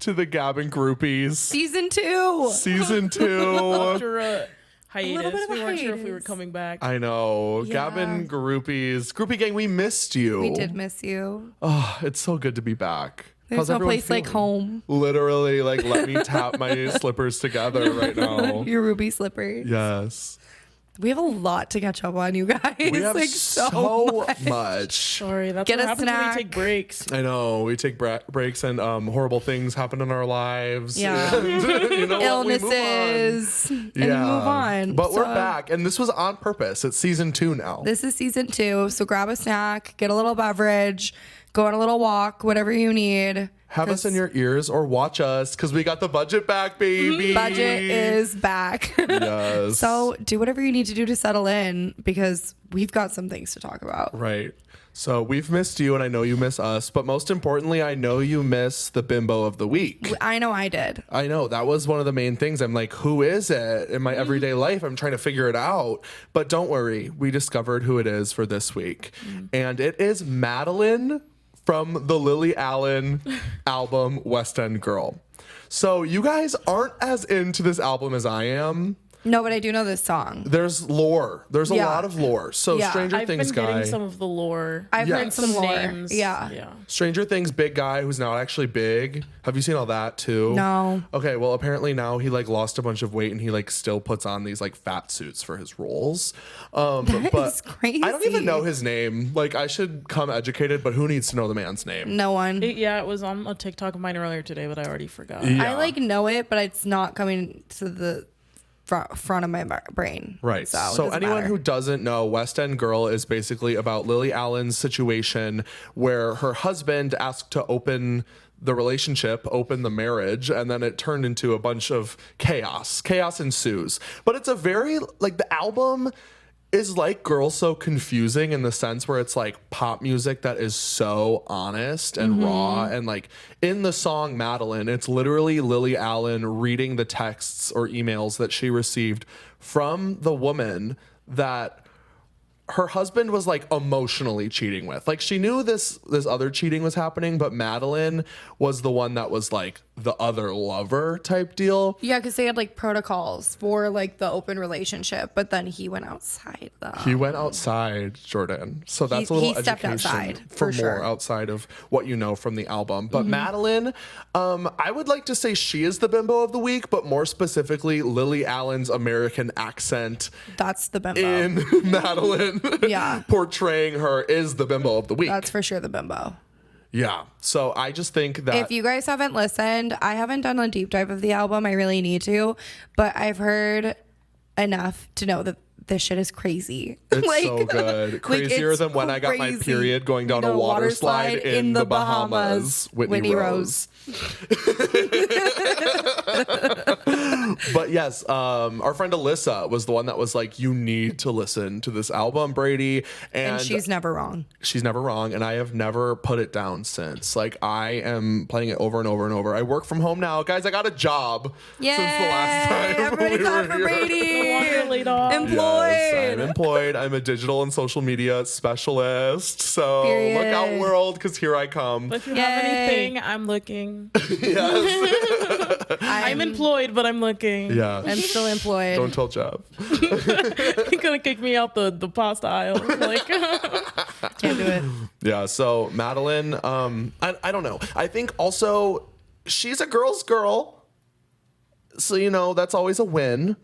to the Gabbin Groupies. Season 2. After a hiatus. bit of a We weren't sure if we hiatus. were coming back. I know. Yeah. Gabbin Groupies. Groupie Gang, we missed you. We did miss you. Oh, it's so good to be back. There's How's no everyone place like feeling? home. Literally, like, let me tap my slippers together right now. Your ruby slippers. Yes. We have a lot to catch up on, you guys. We have like so much. Sorry, that's Get what a happens when snack. we take breaks. I know. We take breaks and horrible things happen in our lives. Yeah. And, you know what? We move on. Illnesses. And we move on. But we're So, back. And this was on purpose. It's season 2 now. This is season 2. So grab a snack, get a little beverage, go on a little walk, whatever you need. Have us in your ears or watch us because we got the budget back, baby. Budget is back. Yes. So do whatever you need to do to settle in because we've got some things to talk about. Right. So we've missed you and I know you miss us. But most importantly, I know you miss the bimbo of the week. I know I did. I know that was one of the main things. I'm like, who is it in my everyday life? I'm trying to figure it out. But don't worry. We discovered who it is for this week. And it is Madeline from the Lily Allen album West End Girl. So you guys aren't as into this album as I am. No, but I do know this song. There's lore. There's a Yeah. lot of lore. So Yeah. Stranger I've Things been guy. getting some of the lore. I've Yeah. heard some lore. names. Yeah. Stranger Things big guy who's now actually big. Have you seen all that too? No. Okay, well apparently now he like lost a bunch of weight and he like still puts on these like fat suits for his roles. But is crazy. I don't even know his name. Like I should come educated, but who needs to know the man's name? No one. It was on a TikTok of mine earlier today, but I already forgot. Yeah. I like know it, but it's not coming to the front of my brain. Right. it So doesn't anyone matter. who doesn't know, West End Girl is basically about Lily Allen's situation where her husband asked to open the relationship, open the marriage, and then it turned into a bunch of chaos. Chaos ensues. But it's a very, like, the album is like Girls So Confusing in the sense where it's like pop music that is so honest and raw. And like in the song Madeline, it's literally Lily Allen reading the texts or emails that she received from the woman that her husband was like emotionally cheating with. Like she knew this other cheating was happening, but Madeline was the one that was like the other lover type deal. Yeah, because they had like protocols for like the open relationship, but then he went outside though. He went outside, Jordan. So that's a little he stepped education outside, for more for sure. outside of what you know from the album. But Madeline, I would like to say she is the bimbo of the week, but more specifically, Lily Allen's American accent That's the bimbo. in Madeline Yeah. portraying her is the bimbo of the week. That's for sure the bimbo. Yeah. So I just think that If you guys haven't listened, I haven't done a deep dive of the album. I really need to, but I've heard enough to know that this shit is crazy. it's so good. Crazier it's than when I got my crazy. period going down a water slide in the Bahamas. Whitney Rose. But yes, our friend Alyssa was the one that was like, you need to listen to this album, Brady. And she's never wrong. She's never wrong, and I have never put it down since. Like I am playing it over and over and over. I work from home now, guys. I got a job since the last time Everybody we clap were for here. Brady. No longer laid off. Employed. Yes, I'm employed. I'm a digital and social media specialist. So Period. look out, world, because here I come. But if you Yay. have anything, I'm looking. Yes. I'm employed, but I'm looking. Yeah. I'm still employed. Don't tell Jeff. You're gonna kick me out the pasta aisle. Like Can't do it. Yeah. So Madeline, I don't know. I think also she's a girl's girl. So, you know, that's always a win.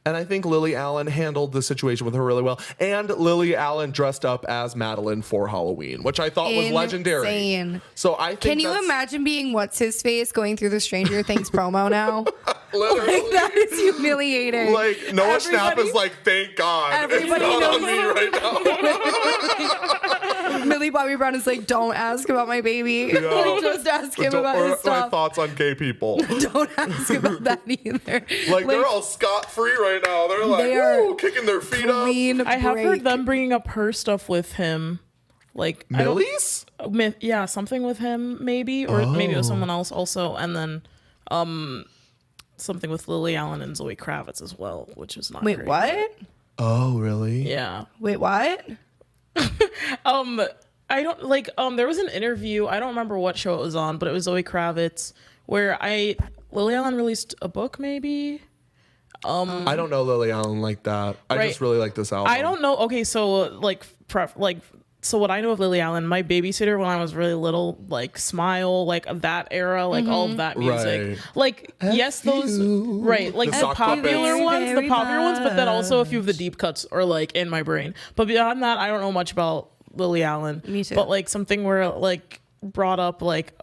And I think Lily Allen handled the situation with her really well. And Lily Allen dressed up as Madeline for Halloween, which I thought was legendary. Insane. So I think Can you imagine being what's his face going through the Stranger Things promo now? literally, Like, that is humiliating. like Noah Schnapp Everybody- is like, thank God. Everybody it's not on knows- me right now. Millie Bobby Brown is like, don't ask about my baby. Yeah. Like, just ask him Don't- about or his my stuff. thoughts on gay people. Don't ask about that either. Like they're all scot-free right now. They're like, They are woo, kicking their feet up. clean I have break. heard them bringing up her stuff with him. Like I don't- Millie's? yeah, something with him maybe, or maybe it was someone else also, and then something with Lily Allen and Zoe Kravitz as well, which is not Wait, great. what? Oh, really? Yeah. Wait, what? I don't like there was an interview, I don't remember what show it was on, but it was Zoe Kravitz where Lily Allen released a book, maybe. I don't know Lily Allen like that. I Right. just really like this album. I don't know. Okay, so so what I know of Lily Allen, my babysitter when I was really little, like Smile, like of that era, like all of that music. Right. Like yes, those right, like The the sock popular puppets. ones, the Very popular ones, but then also a few of the much. deep cuts are like in my brain. But beyond that, I don't know much about Lily Allen. Me too. But like something where like brought up like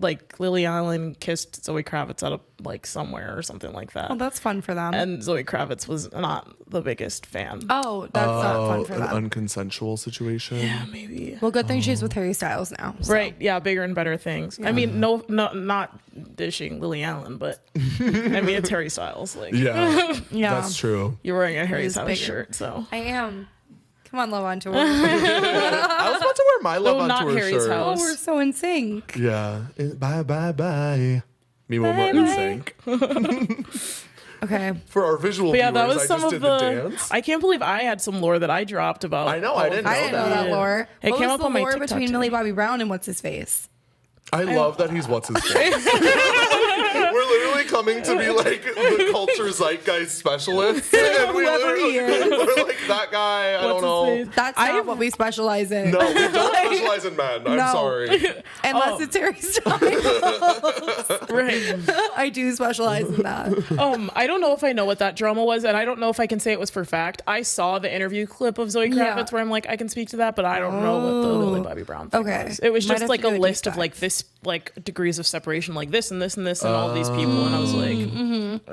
like Lily Allen kissed Zoe Kravitz out of like somewhere or something like that. Oh, that's fun for them. And Zoe Kravitz was not the biggest fan. Oh, that's not fun for an them. unconsensual situation. Yeah, maybe. Well, good thing she's with Harry Styles now. So. Right. Yeah. Bigger and better things. I mean, no, not dishing Lily Allen, but I mean, it's Harry Styles. Like, Yeah, Yeah. that's true. you're wearing a Harry is Styles bigger. shirt, so. I am. Come on, Love on Tour. I was about to wear my Love No, on not Tour Harry's shirt. house. Oh, we're so in sync. Yeah. Bye, bye, bye. Me when we're in sync. Okay. For our visual But yeah, viewers, that was I some just of did the the. dance. I can't believe I had some lore that I dropped about. I know, all I of didn't this. I didn't know that Yeah. lore. It What came was up the on my lore TikTok between too. Millie Bobby Brown and what's his face? I love that he's what's his face. We're literally coming to be like the culture zeitgeist specialists. And we Whoever he literally, is. we're like, that guy, I don't What's his know. face? That's not what we specialize in. No, we don't specialize in men. I'm No. sorry. Unless it's Harry Styles. Right. I do specialize in that. I don't know if I know what that drama was, and I don't know if I can say it was for fact. I saw the interview clip of Zoe Kravitz Yeah. where I'm like, I can speak to that, but I don't know what the Lily Bobby Brown thing Okay. was. It was Might just have like to a do a deep list of dive. like this, like degrees of separation, like this and this and this and all these people, and I was like,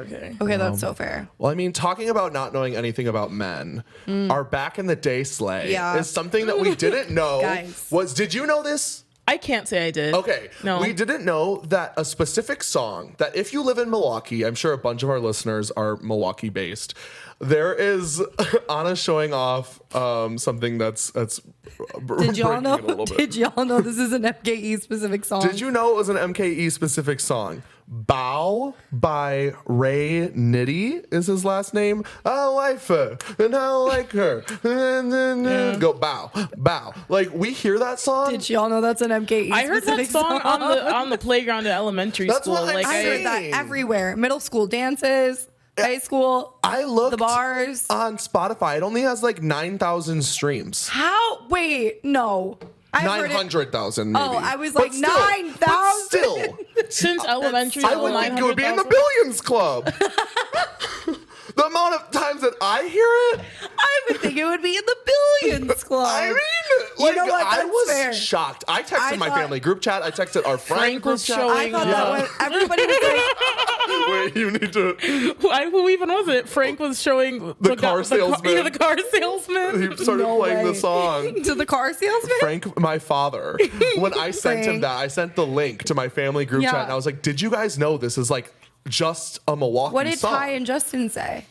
okay. Okay, that's so fair. Well, I mean, talking about not knowing anything about men, our back in the day slay Yeah. is something that we didn't know. Guys. Did you know this? I can't say I did. Okay. No. We didn't know that a specific song that if you live in Milwaukee, I'm sure a bunch of our listeners are Milwaukee based. There is Anna showing off something that's Did y'all know? Did y'all know this is an FKE specific song? Did you know it was an MKE specific song? Bow by Reneé is his last name. I like her and I like her. Go bow, bow. Like we hear that song. Did y'all know that's an MKE I heard that specific song on the playground at elementary That's school. what I'm Like I heard saying. that everywhere. Middle school dances, high school. I looked the bars. on Spotify. It only has like 9,000 streams. How? Wait, no. I heard it- 900,000 maybe. Oh, I was But like, still- 9,000? but Still, since elementary, I school, would think it would be in the 900,000. Billions Club. The amount of times that I hear it, I would think it would be in the Billions Club. I mean, like, know what? I That's was fair. shocked. I texted I my thought- family group chat. I texted our Frank group was chat. showing- I thought that Yeah. was, everybody was like, Wait, you need to. Who even was it? Frank was showing The car salesman. The car salesman. He started no playing way. the song. To the car salesman? Frank, my father, when I sent him Frank. that, I sent the link to my family group Yeah. chat, and I was like, "Did you guys know this is like just a Milwaukee What did song?" Ty and Justin say?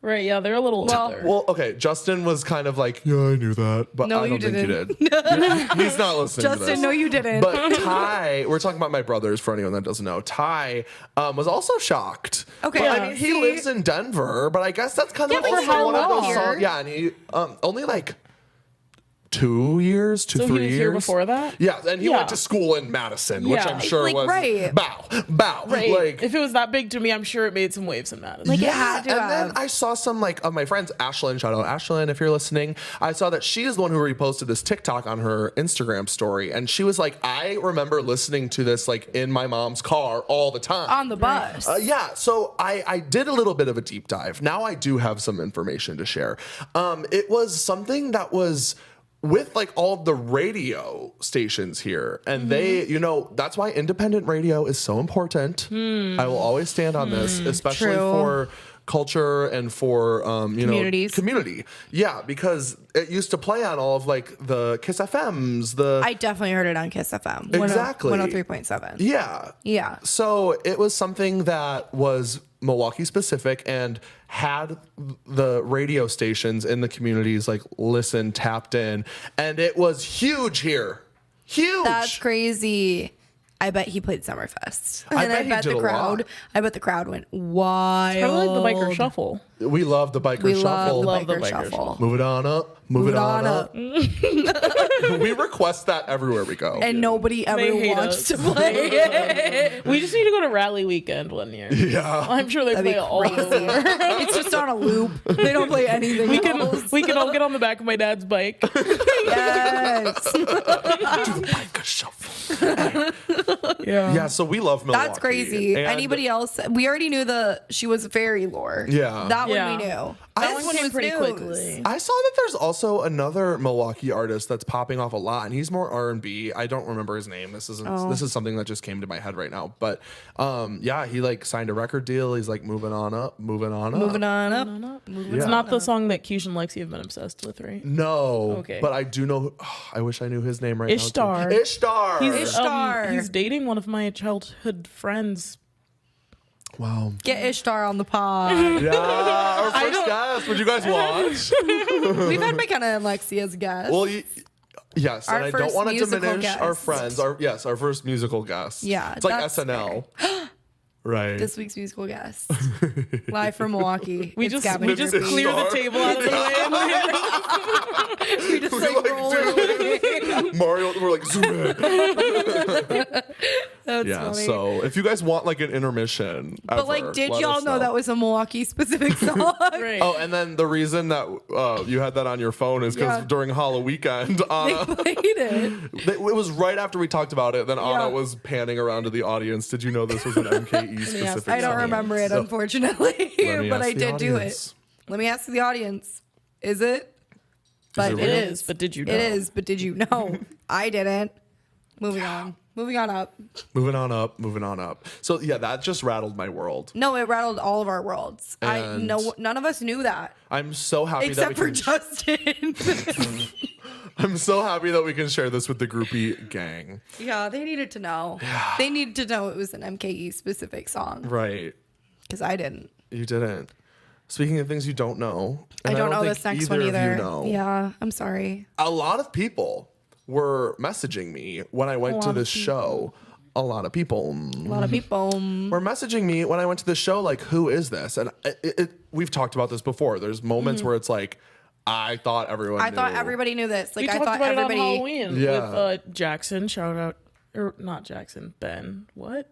Right, yeah, they're a little older. Well, okay, Justin was kind of like, "Yeah, I knew that," but No, I don't you think didn't. you did. He's not listening to Justin, this. no, you didn't. But Ty, we're talking about my brothers for anyone that doesn't know. Ty was also shocked. Okay, But, I yeah. mean, he See? lives in Denver, but I guess that's kind of but also for how one of those long? songs. Yeah, and he only like 2 years, So he 3 was years here before that? Yeah, and he Yeah. went to school in Madison, which Yeah. I'm sure Like, was right. bow. Right. Like, If it was that big to me, I'm sure it made some waves in Madison. Like, it yeah, had to and then have. I saw some like of my friends, Ashlyn, shout out Ashlyn if you're listening. I saw that she is the one who reposted this TikTok on her Instagram story, and she was like, "I remember listening to this like in my mom's car all the time." On the bus. Yeah, so I did a little bit of a deep dive. Now I do have some information to share. It was something that was with like all of the radio stations here, and they, that's why independent radio is so important. I will always stand on this, especially True. for culture and for Communities. community. Yeah, because it used to play on all of like the Kiss FMs, I definitely heard it on Kiss FM. Exactly. 103.7. yeah. Yeah. So it was something that was Milwaukee specific and had the radio stations in the communities like listen, tapped in, and it was huge here. Huge. That's crazy. I bet he played Summerfest. I And bet he did the a crowd. lot. I bet the crowd went wild. Probably like the biker shuffle. We love the biker We shuffle. love the Love the biker biker shuffle. shuffle. Move it on up. Move it on up. We request that everywhere we go. And nobody ever They hate wants us. to play it. We just need to go to Rally Weekend one year. Yeah. I'm sure they That'd play be all crazy. over. It's just on a loop. They don't play anything else. We can all get on the back of my dad's bike. Yes. Do the biker shuffle. Yeah, so we love Milwaukee. That's crazy. And Anybody else? We already knew she was fairy lore. Yeah. That one Yeah. we knew. That This one came was pretty news. quickly. I saw that there's also another Milwaukee artist that's popping off a lot, and he's more R&B. I don't remember his name. This is something that just came to my head right now. But yeah, he like signed a record deal. He's like moving on up. Moving on up. It's not the song that Cuse and Lexi have been obsessed with, right? No. Okay. But I do know. I wish I knew his name right Ishtar. now. too. Ishtar. Ishtar. He's dating one of my childhood friends. Wow. Get Ishtar on the pod. Yeah, our first guest. Would you guys watch? We've had McKenna and Lexi as guests. Well, yes, Our and I don't first want to musical diminish our guest. friends. Our first musical guest. Yeah, it's like that's SNL. Right. this week's musical guest, live from Milwaukee. We It's just Gabbin clear Groupies. the table out of the way. We just like, like, roll zoom it. Mario, we're like zoom in. That's Yeah. funny. So if you guys want like an intermission, But like, did y'all know that was a Milwaukee specific song? Right. Oh, and then the reason that you had that on your phone is because Yeah. during Halloween weekend, They Anna, played it. it was right after we talked about it. Then Anna Yeah. was panning around to the audience. Did you know this was an MKE specific? I don't song? remember it, So, unfortunately, let me but ask I the did do audience. it. Let me ask the audience. Is it? But it It is, but did you know? It is, but did you know? I didn't. Moving on. Moving on up. Moving on up. Moving on up. So yeah, that just rattled my world. No, it rattled all of our worlds. And- None of us knew that I'm so happy except that we for can, Justin. I'm so happy that we can share this with the Groupie Gang. Yeah, they needed to know. They needed to know it was an MKE specific song Right. because I didn't. You didn't. Speaking of things you don't know, I and don't know think this next one of either. You know, Yeah, I'm sorry. a lot of people were messaging me when I went to this show. A lot of people A lot of people. were messaging me when I went to this show, like, who is this? And we've talked about this before. There's moments where it's like, I thought everyone I thought knew. everybody knew this. Like We I talked thought about everybody. it on Halloween Yeah. with Jackson. Shout out, or not Jackson, Ben. What?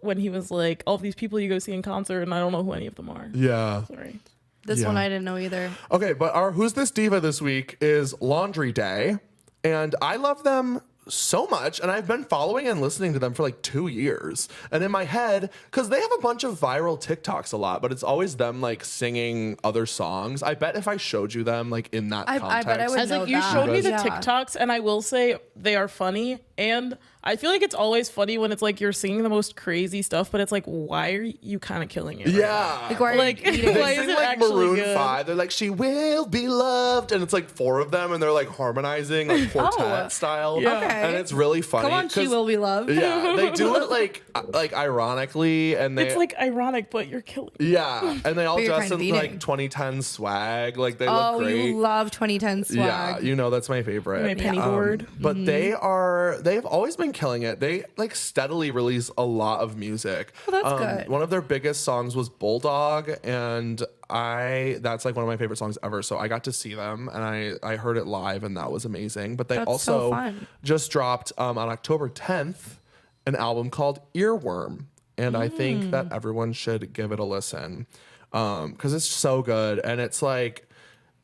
When he was like, all these people you go see in concert, and I don't know who any of them are. Yeah. Sorry. This Yeah. one I didn't know either. Okay, but our Who's This Diva this week is Laundry Day. And I love them so much. And I've been following and listening to them for like 2 years. And in my head, because they have a bunch of viral TikToks a lot, but it's always them like singing other songs. I bet if I showed you them like in that I context. bet I would I was know like, you that. showed me the Yeah. TikToks, and I will say they are funny. And I feel like it's always funny when it's like you're singing the most crazy stuff, but it's like, why are you kind of killing it? right Yeah. Like, why are Like, you eating? They why is sing it like actually Maroon good? 5. They're like, she will be loved. And it's like 4 of them and they're like harmonizing like quartet style. Yeah. Okay. And it's really funny. Come on, she 'cause- will be loved. Yeah. They do it like ironically and they It's like ironic, but you're killing. yeah. And they all But you're dress kind of in like eating. 2010 swag. Like they Oh, look great. you love 2010 swag. Yeah, you know that's my favorite. My penny board. But Mm-hmm. they've always been killing it. They like steadily release a lot of music. Oh, that's good. One of their biggest songs was Bulldog, and that's like one of my favorite songs ever. So I got to see them and I heard it live and that was amazing. But they That's also so fun. just dropped on October 10th an album called Earworm. And I think that everyone should give it a listen. Because it's so good. And it's like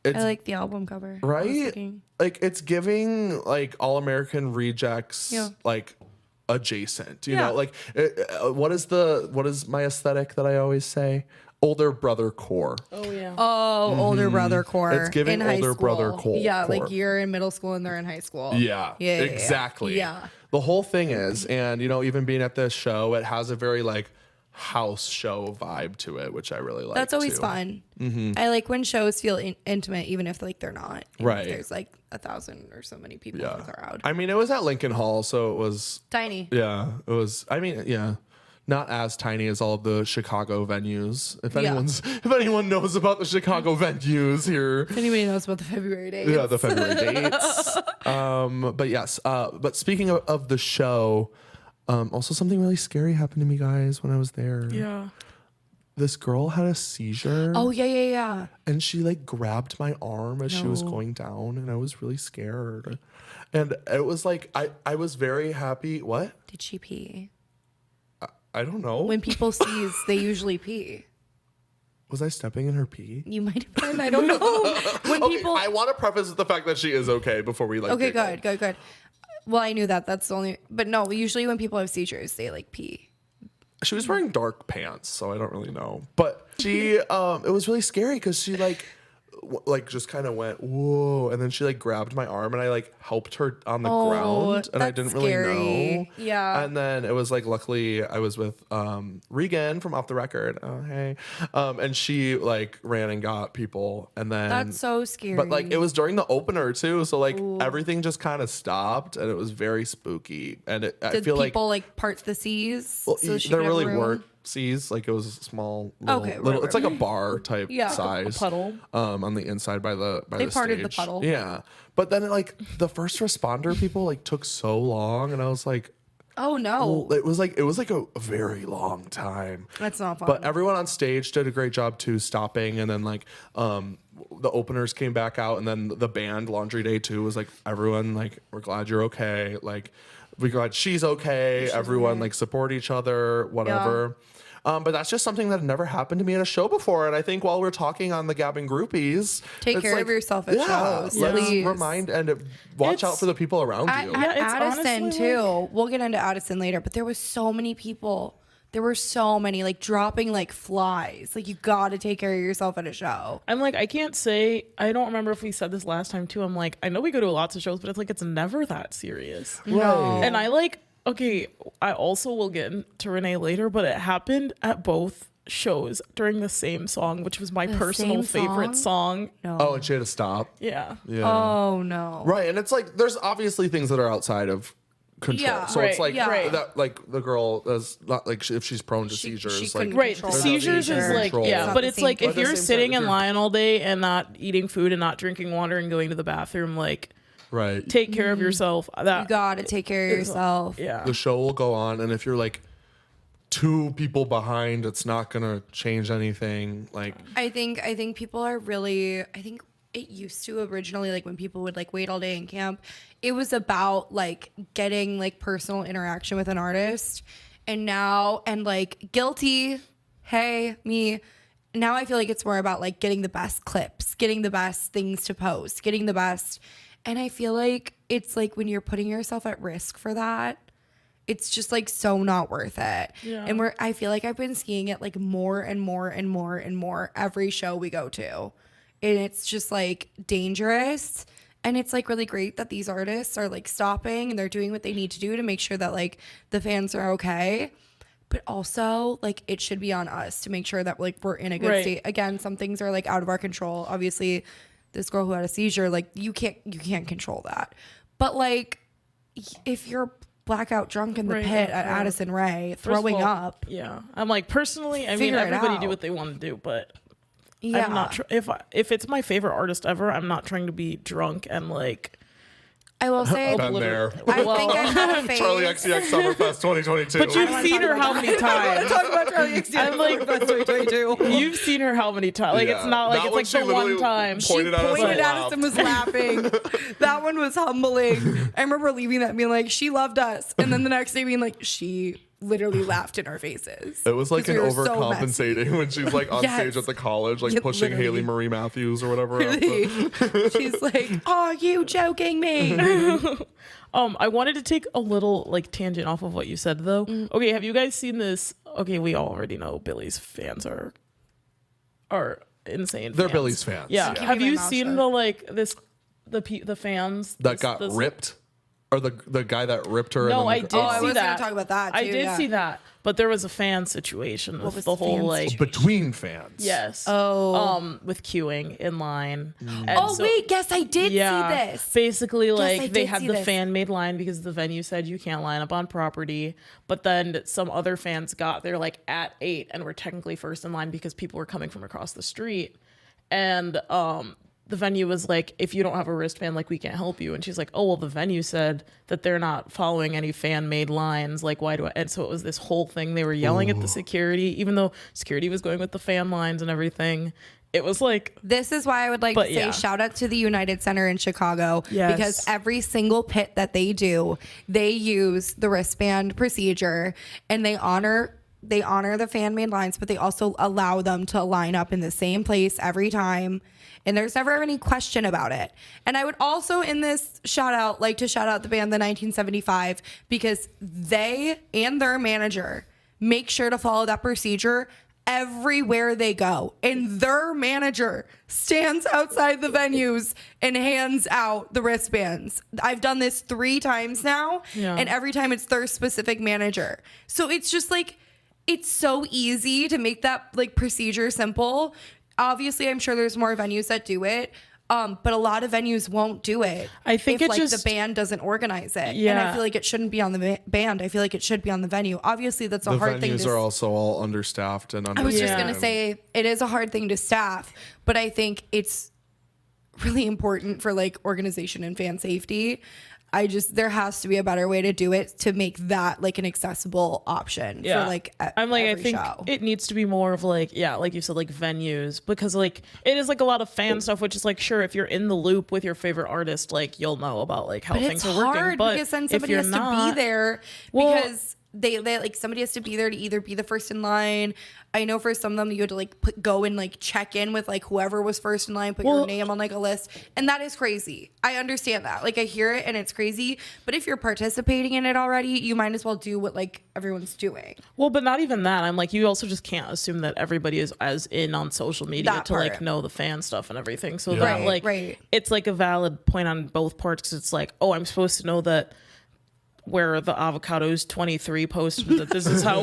it's I like the album cover. I was right? thinking- Like it's giving like All American Rejects Yeah. like adjacent, you Yeah. know, like what is my aesthetic that I always say? Older brother core. Oh yeah. Oh, older brother core. It's giving in high older brother school. core. Yeah, like you're in middle school and they're in high school. Yeah, Yeah, exactly. Yeah. The whole thing is, and you know, even being at this show, it has a very like house show vibe to it, which I really like. That's always too. fun. I like when shows feel intimate, even if like they're not. Even if Right. there's like 1,000 or so many people in the crowd. I mean, it was at Lincoln Hall, so it was Tiny. yeah, it was. I mean, yeah, not as tiny as all of the Chicago venues. If anyone knows about the Chicago venues here. If anybody knows about the February dates. Yeah, the February dates. But yes, but speaking of the show, also something really scary happened to me, guys, when I was there. Yeah. This girl had a seizure. Oh, yeah. And she like grabbed my arm as she was going down, and I was really scared. And it was like, I was very happy. What? Did she pee? I don't know. When people seize, they usually pee. Was I stepping in her pee? You might have been. I don't know. When Okay, people. I want to preface with the fact that she is okay before we like. Okay, giggle. good. Well, I knew that. That's the only. But no, usually when people have seizures, they like pee. She was wearing dark pants, so I don't really know. But she, it was really scary because she like just kind of went whoa, and then she like grabbed my arm, and I like helped her on the ground, and I didn't really know. Yeah. And then it was like, luckily I was with Regan from Off the Record. Oh hey, and she like ran and got people, and then That's so scary. But like it was during the opener too, so like everything just kind of stopped, and it was very spooky. And I feel like people like part the seas? well, so she there could have really room? weren't seas. Like it was a small little, Okay, little right. it's like a bar type Yeah. size. A puddle. On the inside by the They parted the stage. puddle. Yeah. But then like the first responder people like took so long, and I was like, Oh no, it was like a very long time. that's not fun. But everyone on stage did a great job too, stopping, and then like the openers came back out, and then the band Laundry Day 2 was like, everyone, like, we're glad you're okay, like we're glad she's okay, everyone like support each other, whatever. But that's just something that never happened to me at a show before. And I think while we're talking on the Gabbin Groupies, Take it's care like, of yourself at shows, Let's please. remind and watch out for the people around you. Yeah, it's Addison honestly, too. We'll get into Addison later, but there was so many people. There were so many like dropping like flies. Like you got to take care of yourself at a show. I'm like, I can't say, I don't remember if we said this last time too. I'm like, I know we go to lots of shows, but it's like, it's never that serious. Right. And I like, okay, I also will get into Reneé later, but it happened at both shows during the same song, which was my personal same favorite song. No. Oh, and she had to stop. Yeah. Yeah. Oh no. Right. And it's like, there's obviously things that are outside of control. Yeah. So it's Right, like yeah. that, like the girl is not like if she's prone to She seizures, couldn't like Right. control that. Seizures is Seizure. like, Control. yeah, It's not but the it's same like thing. if But at you're the same sitting time, and if you're- lying all day and not eating food and not drinking water and going to the bathroom, like, right. take care of yourself. That You got to take care of yourself. yeah. The show will go on, and if you're like 2 people behind, it's not gonna change anything. Like I think people are really. I think it used to originally, like when people would like wait all day in camp, it was about like getting like personal interaction with an artist, and now and like guilty. Hey, me. Now I feel like it's more about like getting the best clips, getting the best things to post, getting the best. And I feel like it's like when you're putting yourself at risk for that, it's just like so not worth it. Yeah. And I feel like I've been seeing it like more and more and more and more every show we go to. And it's just like dangerous. And it's like really great that these artists are like stopping and they're doing what they need to do to make sure that like the fans are okay. But also like it should be on us to make sure that like we're in a good Right. state. Again, some things are like out of our control. Obviously, this girl who had a seizure, like you can't control that. But like if you're blackout drunk in the Right, pit yeah, at yeah. Addison Rae, First of throwing all, up. Yeah. I'm like, personally, I mean, Figure it everybody out. do what they want to do, but Yeah. I'm not if it's my favorite artist ever, I'm not trying to be drunk and like I will say Been there. I Well, think I had a phase. Charlie XCX Summerfest 2022. but you've seen her how many times? Talk about Charlie XCX. I'm like, you've seen her how many times? Like, Yeah. it's not like Not it's when like she the literally one time. pointed at us Pointed and at us and was laughing. That one was humbling. I remember leaving that and being like, she loved us. And then the next day being like, she literally laughed in our faces. It was like 'Cause an we were so overcompensating when she's like on Yes. stage at the college, like Yeah, pushing literally. Haley Marie Matthews or whatever. messy. She's like, are you joking me? I wanted to take a little like tangent off of what you said though. Okay, have you guys seen this? Okay, we all already know Billy's fans are insane. They're fans. Billy's fans. Yeah. Yeah. Have Keeping you my mouth seen shut. the like the fans That got ripped, or the guy that ripped her. No, and I then did Oh, I see was that. gonna talk about that, I too, did yeah. see that. But there was a fan situation with was the the whole fan like Between fans. yes, with queuing in line. And Oh so- wait, yes, I did see this. Basically, I like they did had see the this. fan made line because the venue said you can't line up on property. But then some other fans got there like at 8 and were technically first in line because people were coming from across the street. And the venue was like, if you don't have a wristband, like we can't help you. And she's like, oh well, the venue said that they're not following any fan made lines. Like why do I? And so it was this whole thing. They were yelling at the security, even though security was going with the fan lines and everything. It was like, This is why I would like to say yeah. shout out to the United Center in Chicago Yes. because every single pit that they do, they use the wristband procedure and they honor the fan made lines, but they also allow them to line up in the same place every time. And there's never any question about it. And I would also in this shout out the band The 1975 because they and their manager make sure to follow that procedure everywhere they go. And their manager stands outside the venues and hands out the wristbands. I've done this 3 times now. Yeah. And every time it's their specific manager. So it's just like, it's so easy to make that like procedure simple. Obviously, I'm sure there's more venues that do it. But a lot of venues won't do it. I think if it like just- the band doesn't organize it. And Yeah. I feel like it shouldn't be on the band. I feel like it should be on the venue. Obviously, that's a The hard thing venues to are also all understaffed and I was just Yeah. going to say it is a hard thing to staff, but I think it's really important for like organization and fan safety. There has to be a better way to do it to make that like an accessible option for like I'm like, I every think show. it needs to be more of like, yeah, like you said, like venues, because like it is like a lot of fan stuff, which is like, sure, if you're in the loop with your favorite artist, like you'll know about like how But things it's are working. hard But because then if somebody you're has not, to be there Well- because they like somebody has to be there to either be the first in line. I know for some of them you had to like go and like check in with like whoever was first in line, put your name on like a list, and that is crazy. I understand that. Like I hear it and it's crazy, but if you're participating in it already, you might as well do what like everyone's doing. Well, but not even that. I'm like, you also just can't assume that everybody is as in on social media That to like part. know the fan stuff and everything. So Yeah. that Right, like, right. it's like a valid point on both parts because it's like, oh, I'm supposed to know that where the avocado's 23 posted that this is how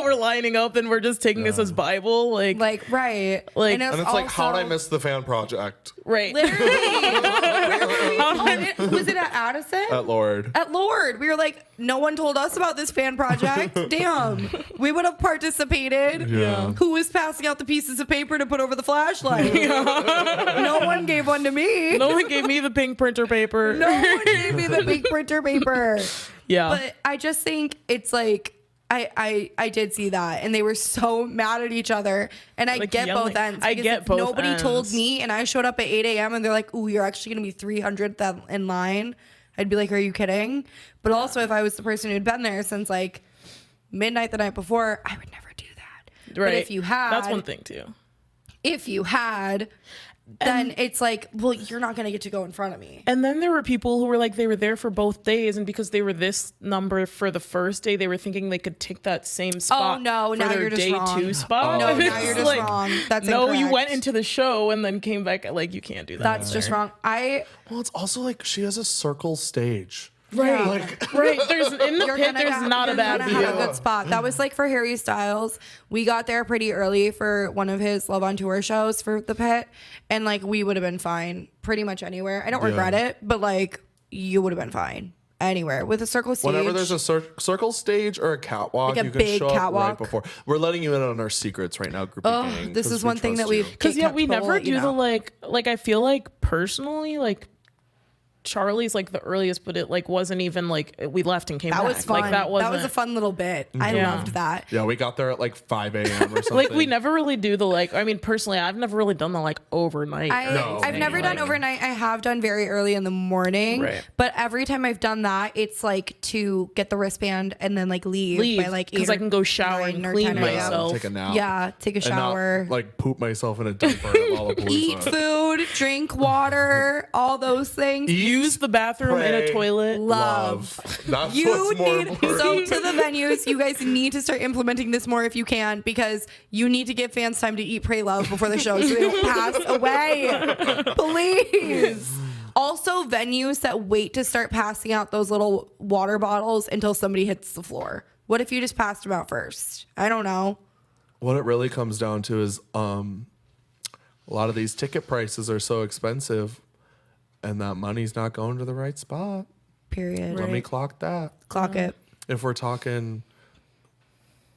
we're lining up and we're just taking this as Bible. Like Right. Like- it's And it's like, how'd I also- miss the fan project? right. Literally. Was it at Addison? At Lord. At Lord. We were like, no one told us about this fan project. Damn. We would have participated. Yeah. Who was passing out the pieces of paper to put over the flashlight? No one gave one to me. No one gave me the pink printer paper. No one gave me the big printer paper. Yeah. But I just think it's like, I did see that, and they were so mad at each other, and I Like get yelling. both ends. I because get if both nobody told ends. me, and I showed up at 8 a.m. and they're like, "Ooh, you're actually gonna be 300th in line," I'd be like, "Are you kidding?" But also, if I was the person who'd been there since like midnight the night before, I would never do that. right. But if you had, that's one thing too. if you had, then it's like, well, you're not gonna get to go in front of me. And then there were people who were like, they were there for both days, and because they were this number for the first day, they were thinking they could take that same spot. no, for now their you're just day wrong. 2 spot. No, And now it's you're just wrong. That's no, you incorrect. went into the show and then came back. Like, you can't do that. That's just wrong. Well, it's also like she has a circle stage. Right. Right. There's in the You're pit. gonna There's have- not a you're bad gonna view. have a good spot. That was like for Harry Styles. We got there pretty early for one of his Love on Tour shows for the pit, and like we would have been fine pretty much anywhere. I don't regret it, but like you would have been fine anywhere with a circle stage. Whenever there's a circle stage or a catwalk, Like a you can big show up catwalk. right before. We're letting you in on our secrets right now, Groupie Gang. this 'cause is we one thing trust that you. we've Because yeah, we kept never full, do you the know. like I feel like personally like Charlie's like the earliest, but it like wasn't even like we left and came That back. was fun. Like that was wasn't a fun little bit. I Yeah. loved that. Yeah, we got there at like 5 a.m. or something. like we never really do the like. I mean, personally, I've never really done the like overnight. I've never done overnight. I have done very early in the morning. Right. But every time I've done that, it's like to get the wristband and then like leave by like 8 because I can go shower and clean 10 a.m. myself. Take a nap. Yeah, take a And not, shower. like poop myself in a diaper at Lollapalooza. Eat food, drink water, all those things. Use the bathroom in a Pray, toilet. Love. That's You what's more need important. so to the venues. You guys need to start implementing this more if you can, because you need to give fans time to eat, pray, love before the show, so they don't pass away. Please. Also, venues that wait to start passing out those little water bottles until somebody hits the floor. What if you just passed them out first? I don't know. What it really comes down to is a lot of these ticket prices are so expensive, and that money's not going to the right spot. Period. Let me clock that. Clock it. If we're talking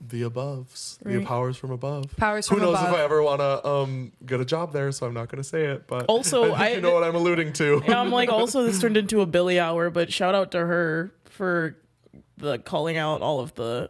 the aboves, the powers from above. Powers Who from knows above. if I ever want to get a job there, so I'm not going to say it. But Also, I think you know what I'm alluding to. Yeah, I'm like, also this turned into a Billy hour, but shout out to her for the calling out all of the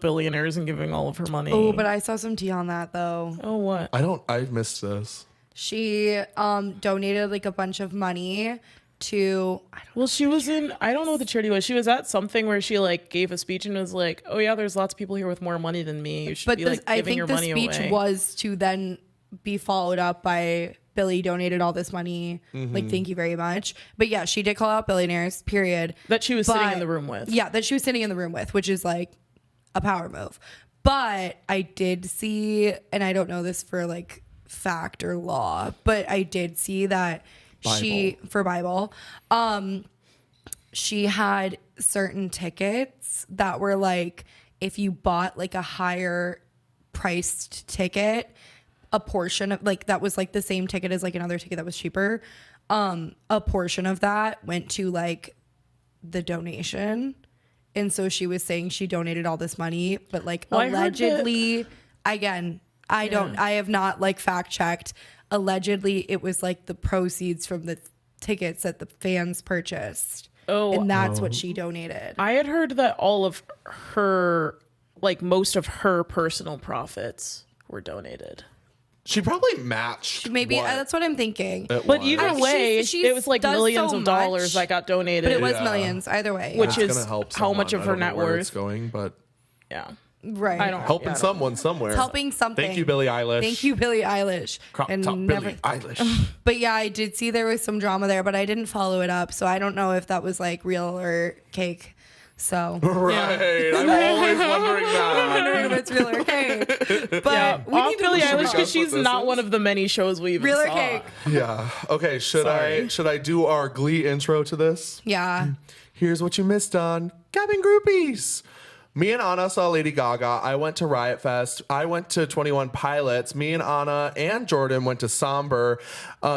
billionaires and giving all of her money. Oh, but I saw some tea on that though. Oh, what? I missed this. She donated like a bunch of money to Well, she was in, I don't know what the charity was. She was at something where she like gave a speech and was like, oh yeah, there's lots of people here with more money than me. You should but be this, like I giving think your the money speech away. was to then be followed up by Billy donated all this money. Like, thank you very much. But yeah, she did call out billionaires, period. That she was sitting in But- the room with. Yeah, that she was sitting in the room with, which is like a power move. But I did see, and I don't know this for like fact or law, but I did see that she had certain tickets that were like, if you bought like a higher priced ticket, a portion of like that was like the same ticket as like another ticket that was cheaper. A portion of that went to like the donation. And so she was saying she donated all this money, but like Well, I heard that- allegedly, again, I have not like fact checked. Allegedly, it was like the proceeds from the tickets that the fans purchased. Oh. And that's what she donated. I had heard that all of her, like most of her personal profits were donated. She probably matched. Maybe what that's what I'm thinking. it But was. either way, she's it was like does millions so of dollars much, that got donated. But it was Yeah. millions either way. Which It's is gonna help how much someone. of I her don't know net where worth. it's going, but Yeah. right. I don't helping yeah, I don't someone somewhere. It's helping something. Thank you, Billie Eilish. Thank you, Billie Eilish. Crop top Billie Eilish. But yeah, I did see there was some drama there, but I didn't follow it up, so I don't know if that was like real or cake. So Right. I'm always wondering that. wondering if it's real or cake. But Yeah, we off need to Billie Should we Eilish guess because she's what this not is? one of the many shows we even real or saw. cake. Yeah. Okay. Should I do our Glee intro to this? Yeah. Here's what you missed on Gabbin Groupies. Me and Anna saw Lady Gaga. I went to Riot Fest. I went to 21 Pilots. Me and Anna and Jordan went to Somber.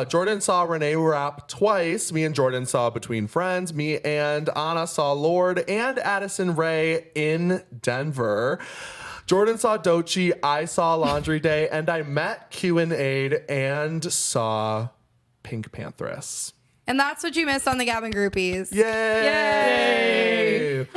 Jordan saw Reneé Rapp TWICE. Me and Jordan saw Between Friends. Me and Anna saw Lorde and Addison Rae in Denver. Jordan saw Doechii. I saw Laundry Day. And I met Q&A and saw Pinkpanthress. And that's what you missed on the Gabbin Groupies. Yay!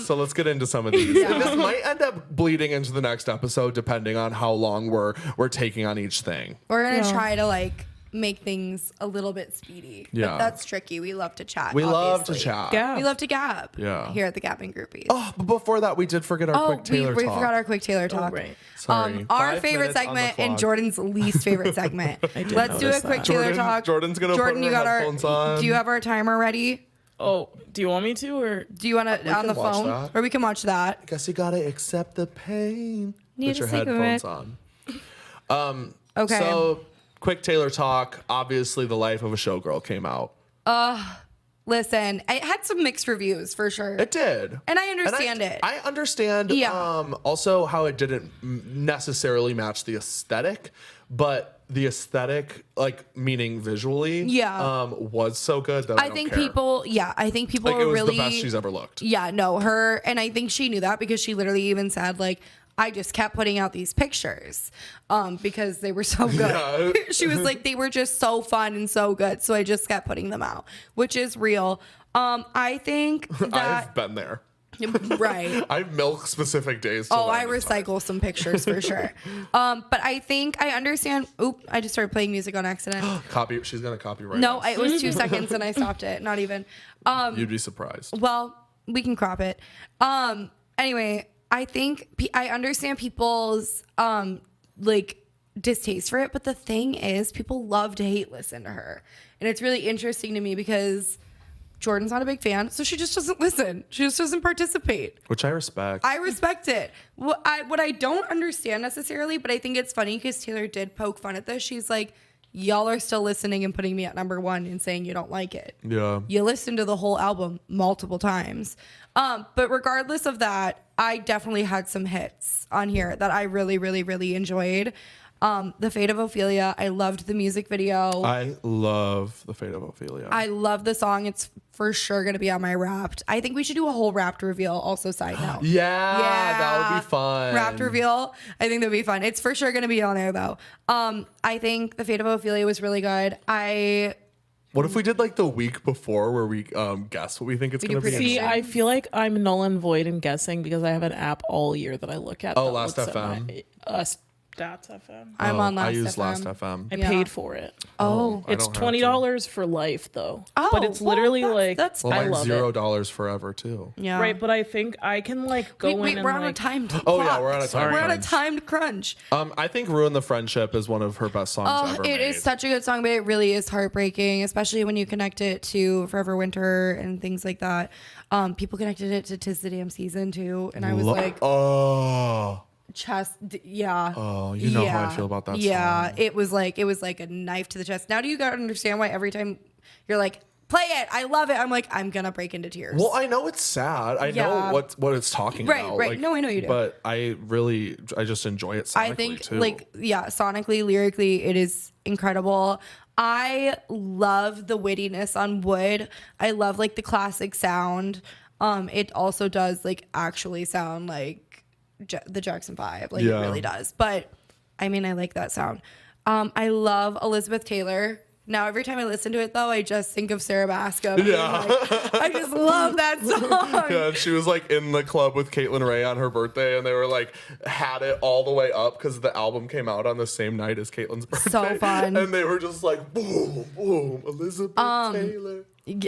So let's get into some of these. This might end up bleeding into the next episode, depending on how long we're taking on each thing. We're gonna try to like make things a little bit speedy. Yeah. But that's tricky. We love to chat. We love to obviously. chat. Yeah. We love to gab. Yeah. Here at the Gabbin Groupies. Oh, but before that, we did forget our quick Taylor we talk. forgot our quick Taylor talk. right. Sorry. Our 5 favorite minutes on the segment and clock. Jordan's least favorite segment. Let's do a notice quick that. Taylor talk. Jordan's gonna put you her got headphones on. Do you have our timer ready? Oh, do you want me to or? Do you want to on can the watch phone, that. or we can watch that? Guess you gotta accept the pain. Need Put to your think of headphones it. on. Okay. So, quick Taylor talk. Obviously, The Life of a Showgirl came out. Listen, it had some mixed reviews for sure. It did. And I understand it. I understand Yeah. also how it didn't necessarily match the aesthetic, but the aesthetic, like meaning visually, was so good that I don't think care. I think people like are it was really the best she's ever looked. Yeah, no, her, and I think she knew that because she literally even said like, I just kept putting out these pictures because they were so good. Yeah. She was like, they were just so fun and so good, so I just kept putting them out, which is real. I think that I've been there. right. I've milk specific days. Oh, I recycle some pictures for sure. But I think I understand. Oop, I just started playing music on accident. Copy. She's gonna copyright. No, us. it was 2 seconds and I stopped it. Not even. You'd be surprised. Well, we can crop it. Anyway, I think I understand people's like distaste for it, but the thing is, people love to hate listen to her, and it's really interesting to me because Jordan's not a big fan, so she just doesn't listen. She just doesn't participate. Which I respect. I respect it. What I don't understand necessarily, but I think it's funny because Taylor did poke fun at this. She's like, y'all are still listening and putting me at number 1 and saying you don't like it. Yeah. You listened to the whole album multiple times. But regardless of that, I definitely had some hits on here that I really, really, really enjoyed. The Fate of Ophelia. I loved the music video. I love The Fate of Ophelia. I love the song. It's for sure going to be on my Wrapped. I think we should do a whole Wrapped reveal. Also, side note. Yeah, that would be fun. Wrapped reveal. I think that'd be fun. It's for sure going to be on there though. I think The Fate of Ophelia was really good. What if we did like the week before where we guess what we think it's going to be? See, I feel like I'm null and void in guessing because I have an app all year that I look at. Oh, that Last looks at FM. Stats FM. I'm on Last I use FM. Last FM. I paid for it. Oh, I It's don't have to. $20 for life though. Oh, but it's well, literally that's Well, I mine's love it. $0 forever too. yeah. Right, but I think I can like go Wait, in and we're on a like timed Oh, yeah, clock. we're on a time We're on a crunch. timed crunch. I think "Ruin the Friendship" is one of her best songs Oh, ever it made. is such a good song, but it really is heartbreaking, especially when you connect it to Forever Winter and things like that. People connected it to 'Tis the Damn Season too, and I was like, oh, yeah. Oh, you know how I feel about that Yeah, song. it was like a knife to the chest. Now do you gotta understand why every time you're like, play it, I love it, I'm like, I'm gonna break into tears. well, I know it's sad. I Yeah. know what it's talking Right, about. right. Like, No, I know you do. But I just enjoy it sonically I think too. sonically, lyrically, it is incredible. I love the wittiness on Wood. I love like the classic sound. It also does like actually sound like the Jackson 5. Like Yeah. it really does. But I mean, I like that sound. I love Elizabeth Taylor. Now, every time I listen to it, though, I just think of Sarah Bascom. Yeah. I just love that song. Yeah, and she was like in the club with Caitlin Rae on her birthday, and they were like had it all the way up because the album came out on the same night as Caitlin's birthday. So fun. And they were just like boom, boom, Elizabeth Taylor.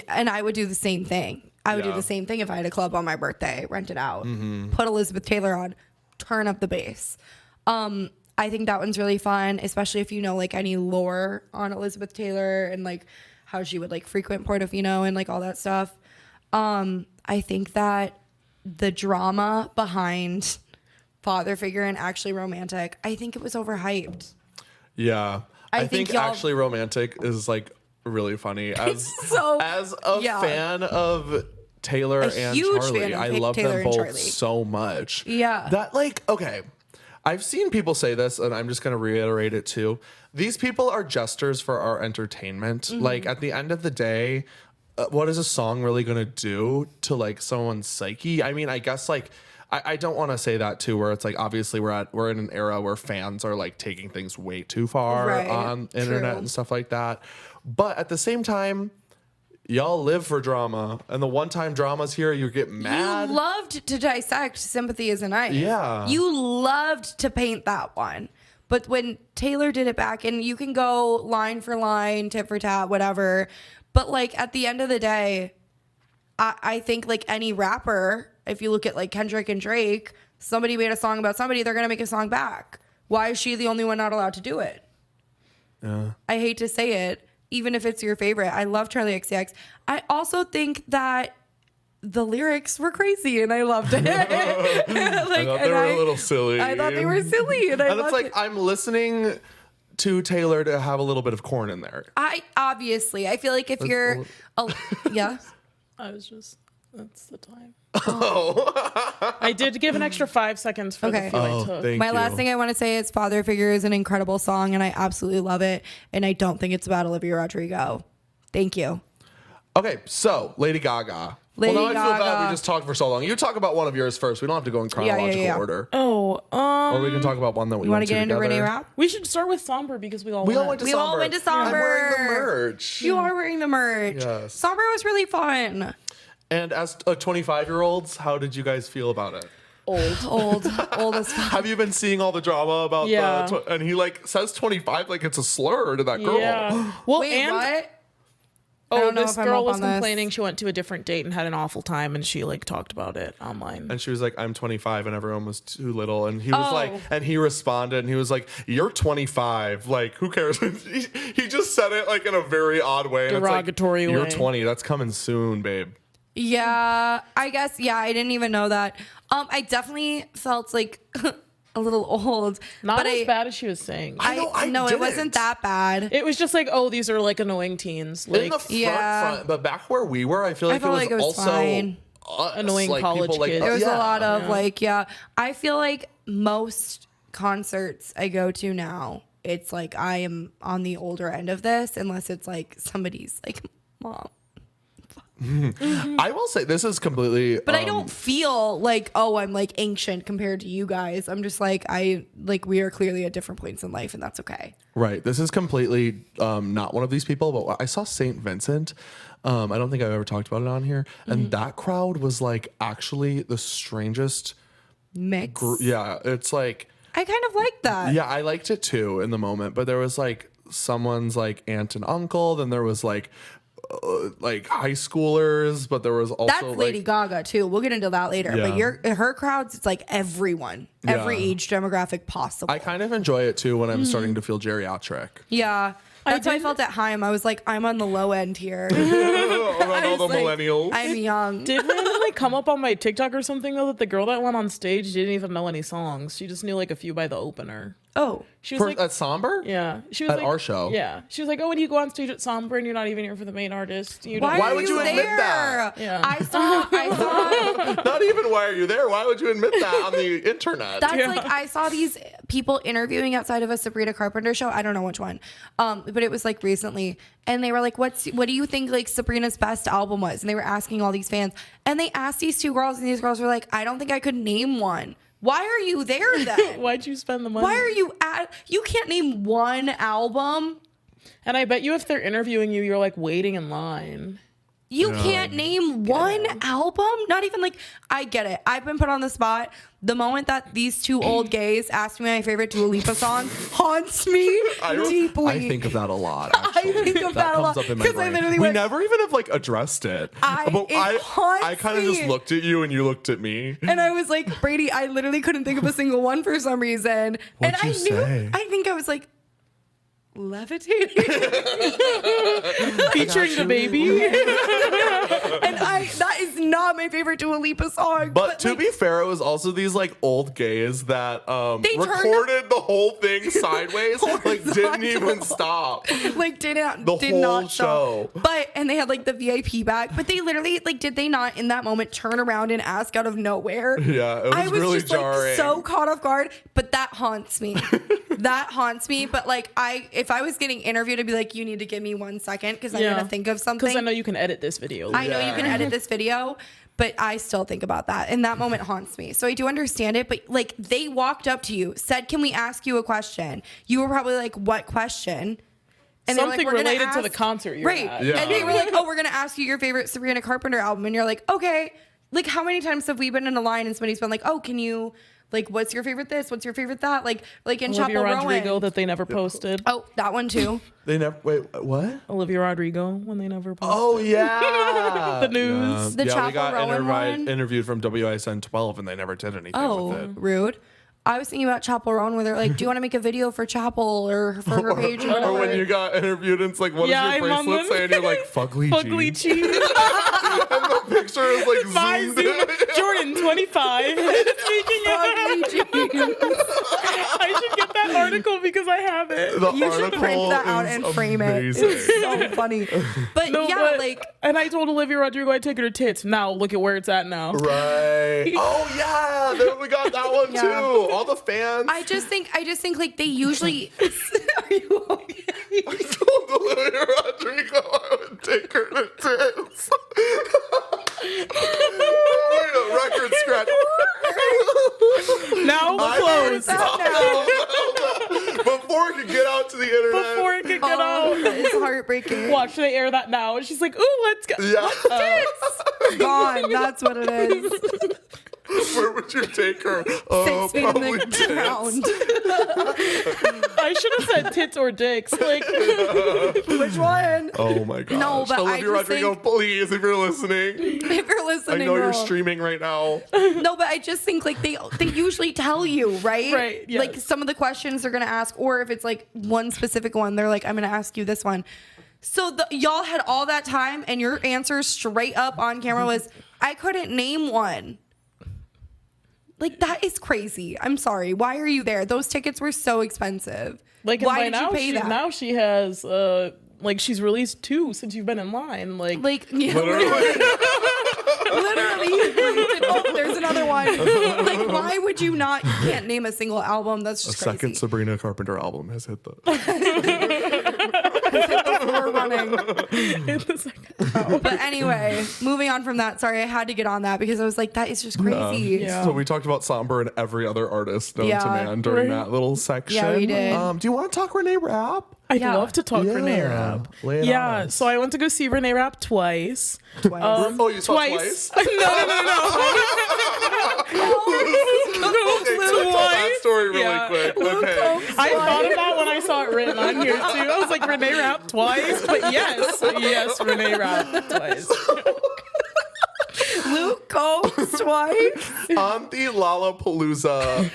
And I would do the same thing. I would do Yeah. the same thing if I had a club on my birthday, rent it out, put Elizabeth Taylor on, turn up the bass. I think that one's really fun, especially if you know like any lore on Elizabeth Taylor and like how she would like frequent Portofino and like all that stuff. I think that the drama behind Father Figure and Actually Romantic, I think it was overhyped. Yeah, I think y'all- Actually Romantic is like really funny. As so- as a yeah. fan of Taylor and huge Charlie, fan of I love Taylor them and both Charlie. so much. Yeah. That like okay. I've seen people say this, and I'm just going to reiterate it too. These people are jesters for our entertainment. Mm-hmm. Like, at the end of the day, what is a song really going to do to, like, someone's psyche? I mean, I guess, like, I don't want to say that, too, where it's, like, obviously we're in an era where fans are, like, taking things way too far Right. on internet True. and stuff like that. But at the same time, y'all live for drama. And the one time drama's here, you get mad. You loved to dissect Sympathy Is a Knife. Yeah. You loved to paint that one. But when Taylor did it back, and you can go line for line, tit for tat, whatever. But like at the end of the day, I think like any rapper, if you look at like Kendrick and Drake, somebody made a song about somebody, they're going to make a song back. Why is she the only one not allowed to do it? Yeah. I hate to say it, even if it's your favorite. I love Charlie XCX. I also think that the lyrics were crazy and I loved it. Like, I thought they were a little silly. I thought they were silly and I And it's loved like, it. I'm listening to Taylor to have a little bit of corn in there. I feel like if you're, yeah. I was just that's the time. I did give an extra 5 seconds for Okay. the feel I Oh, took. thank My you. last thing I want to say is Father Figure is an incredible song and I absolutely love it. And I don't think it's about Olivia Rodrigo. Thank you. Okay, so Lady Gaga. Lady well, now I feel bad Gaga. we just talked for so long. You talk about one of yours first. We don't have to go in chronological yeah. order. Oh, Or we can talk about one that we You want went to get into together. Reneé Rapp? we should start with Somber because we all We all went. went to We Somber. all went to I'm wearing the Somber. merch. You are wearing the merch. Yes. Somber was really fun. And as 25-year-olds, how did you guys feel about it? Old as fuck. Have you been seeing all the drama about Yeah. and he like says 25 like it's a slur to that girl. Yeah. Well, Wait, and what? I oh, don't know this if I'm girl up was on this. complaining she went to a different date and had an awful time, and she like talked about it online. And she was like, I'm 25, and everyone was too little. And he was Oh. like, and he responded, and he was like, you're 25. Like, who cares? he just said it like in a very odd way. And Derogatory it's like, way. You're 20. That's coming soon, babe. Yeah, I guess. Yeah, I didn't even know that. I definitely felt like a little old. Not but as bad as she was saying. I no, it didn't. wasn't that bad. It was just like, oh, these are like annoying teens. In Like the front, but back where we were, I feel like felt it was like it was also fine. Annoying like, college people kids. There was yeah. a lot of I feel like most concerts I go to now, it's like I am on the older end of this, unless it's like somebody's like mom. I will say this is completely. But I don't feel like, oh, I'm like ancient compared to you guys. I'm just like, we are clearly at different points in life, and that's okay. Right. This is completely not one of these people, but I saw St. Vincent. I don't think I've ever talked about it on here. And that crowd was like actually the strangest Mix. Yeah. It's like, I kind of like that. yeah, I liked it too in the moment, but there was like someone's like aunt and uncle. Then there was like high schoolers, but there was also That's Lady Gaga too. We'll get into that later. Yeah. But her crowds, it's like everyone, every Yeah. age demographic possible. I kind of enjoy it too when I'm starting to feel geriatric. Yeah. That's how I felt at Haim. I was like, I'm on the low end here. Around all the like, millennials. I'm young. Did randomly come up on my TikTok or something though that the girl that went on stage didn't even know any songs. She just knew like a few by the opener. Oh. She was like, at Somber? yeah. She was At like, our show? Yeah. She was like, oh, when you go on stage at Somber and you're not even here for the main artist, you don't. Why are would you admit there? that? Yeah. I saw Not even why are you there? Why would you admit that on the internet? that's like I saw these people interviewing outside of a Sabrina Carpenter show. I don't know which one. But it was like recently. And they were like, what do you think like Sabrina's best album was? And they were asking all these fans. And they asked these two girls, and these girls were like, I don't think I could name one. Why are you there then? Why'd you spend the money? Why are you you can't name one album? And I bet you if they're interviewing you, you're like waiting in line. You can't name one album? Not even like, I get it. I've been put on the spot. The moment that these two old gays asked me my favorite Dua Lipa song haunts me deeply. I think of that a lot. Actually. I think of that a lot, comes up in my 'cause I brain. literally We went- never even have like addressed it. It I haunts kind of just me. looked at you and you looked at me. And I was like, Brady, I literally couldn't think of a single one for some reason. What'd and I you say? I think I was like, levitating. Featuring the baby. And that is not my favorite Dua Lipa song. But to like, be fair, it was also these like old gays that They turned recorded the whole thing sideways, like didn't even stop. like did The not whole stop. show. But and they had like the VIP bag, but they literally like did they not in that moment turn around and ask out of nowhere? Yeah, it was I was really just jarring. like so caught off guard, but that haunts me. That haunts me. But like if I was getting interviewed, I'd be like, you need to give me 1 second because I'm gonna think of something. Because I know you can edit this video. I know you Yeah. can edit this video, but I still think about that. And that moment haunts me. So I do understand it. But like they walked up to you, said, can we ask you a question? You were probably like, what question? And they were Something "We're gonna related to the ask-" concert you're right. at. Yeah. And they were like, oh, we're going to ask you your favorite Sabrina Carpenter album. And you're like, okay. Like how many times have we been in a line and somebody's been like, oh, can you, like, what's your favorite this? What's your favorite that? Like in Olivia Chapel Rodrigo Rowan. that they never posted. Oh, that one too. They never wait. What? Olivia Rodrigo when they never posted. Oh yeah, The news. The we Chapel got Rowan one? interviewed from WISN 12, and they never did anything with it. Rude. I was thinking about Chapel Rowan where they're like, do you want to make a video for Chapel or for her page? Or Or whatever? when you got interviewed, and it's like, what Yeah, does your I'm on bracelet them. say? And you're like, fugly Fugly G. cheese. And the picture is like Bye, zoomed Zoom. in. Jordan, 25. Speaking of, I should get that article because I have it. The You should article print that out is and frame it. amazing. It's so funny. But No, yeah, but- like and I told Olivia Rodrigo I'd take her to tits. Now look at where it's at now. Right. Oh yeah, then we got that one Yeah. too. All the fans. I just think like they usually are you okay? I told Olivia Rodrigo I would take her to tits. Wait, a record scratch. Now close. Before it could get out to the internet. Before it could get Oh, out. it's heartbreaking. Watch they air that now. And she's like, ooh, let's go. Yeah. Gone. That's what it is. Where would you take her? 6 feet in probably the tits. ground. I should have said tits or dicks. Like, Which one? Oh my gosh. No, but I Olivia just Rodrigo, think- please, if you're listening. If you're I listening, know you're girl. streaming right now. No, but I just think like they usually tell you, right? Right, yes. Like some of the questions they're gonna ask, or if it's like one specific one, they're like, I'm gonna ask you this one. So y'all had all that time, and your answer straight up on camera was, I couldn't name one. Like, that is crazy. I'm sorry. Why are you there? Those tickets were so expensive. Like, why and by did you now pay that? Now she has like she's released 2 since you've been in line. Like Yeah, literally. Oh, there's another one. Like, why would you not? You can't name a single album. That's just crazy. Second Sabrina Carpenter album has hit the We're running. But anyway, moving on from that. Sorry, I had to get on that because I was like, that is just crazy. Yeah. So we talked about Somber and every other artist known to man during that little section. Yeah, we did. Do you want to talk Reneé Rapp? I'd Yeah. love to talk Reneé Rapp. Lay it on Yeah, us. so I went to go see Reneé Rapp twice. Oh, you saw twice? No. Okay, tell that story really Yeah. quick. Okay. I thought of that when I saw it written on here too. I was like, Reneé Rapp twice, but yes, Reneé Rapp twice. Luke Combs twice. On the Lollapalooza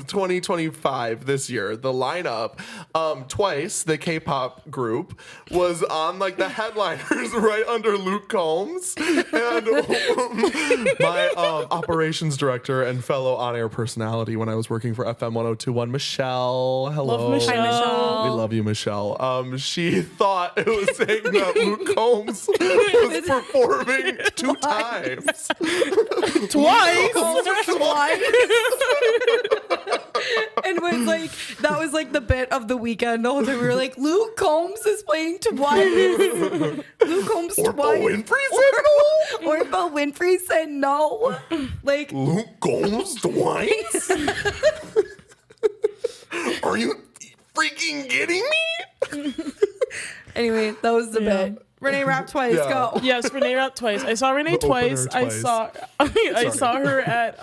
2025 this year, the lineup, Twice, the K-pop group, was on like the headliners right under Luke Combs. And my operations director and fellow on-air personality when I was working for FM 1021, Michelle. Hello. Love Michelle. Hi, Michelle. We love you, Michelle. She thought it was saying that Luke Combs was performing 2 times. Twice. And was like, that was like the bit of the weekend. The whole time we were like, Luke Combs is playing twice. Luke Combs Or Bo twice. Winfrey said no. Or Bo Winfrey said no. Like, Luke Combs twice? Are you freaking kidding me? anyway, that was the bit. Reneé Rapp twice. Yeah. Go. Yes, Reneé Rapp twice. I saw Reneé twice. opener twice. I saw her at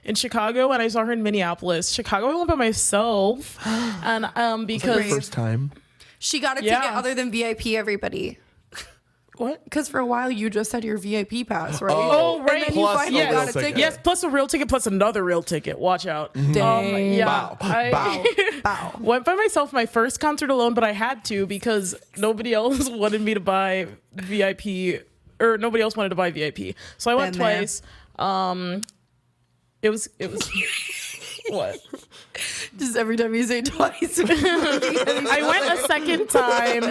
in Chicago and I saw her in Minneapolis. Chicago I went by myself. And because First time. She got a Yeah. ticket other than VIP, everybody. what? Because for a while you just had your VIP pass, right? Oh, right. And then you Plus finally a real got a ticket. ticket. Yes, plus a real ticket, plus another real ticket. Watch out. Dang. Yeah, Bow. I Bow. went by myself my first concert alone, but I had to because nobody else wanted me to buy VIP, or nobody else wanted to buy VIP. So I went Been there. twice. It was what? Just every time you say twice. I went a second time.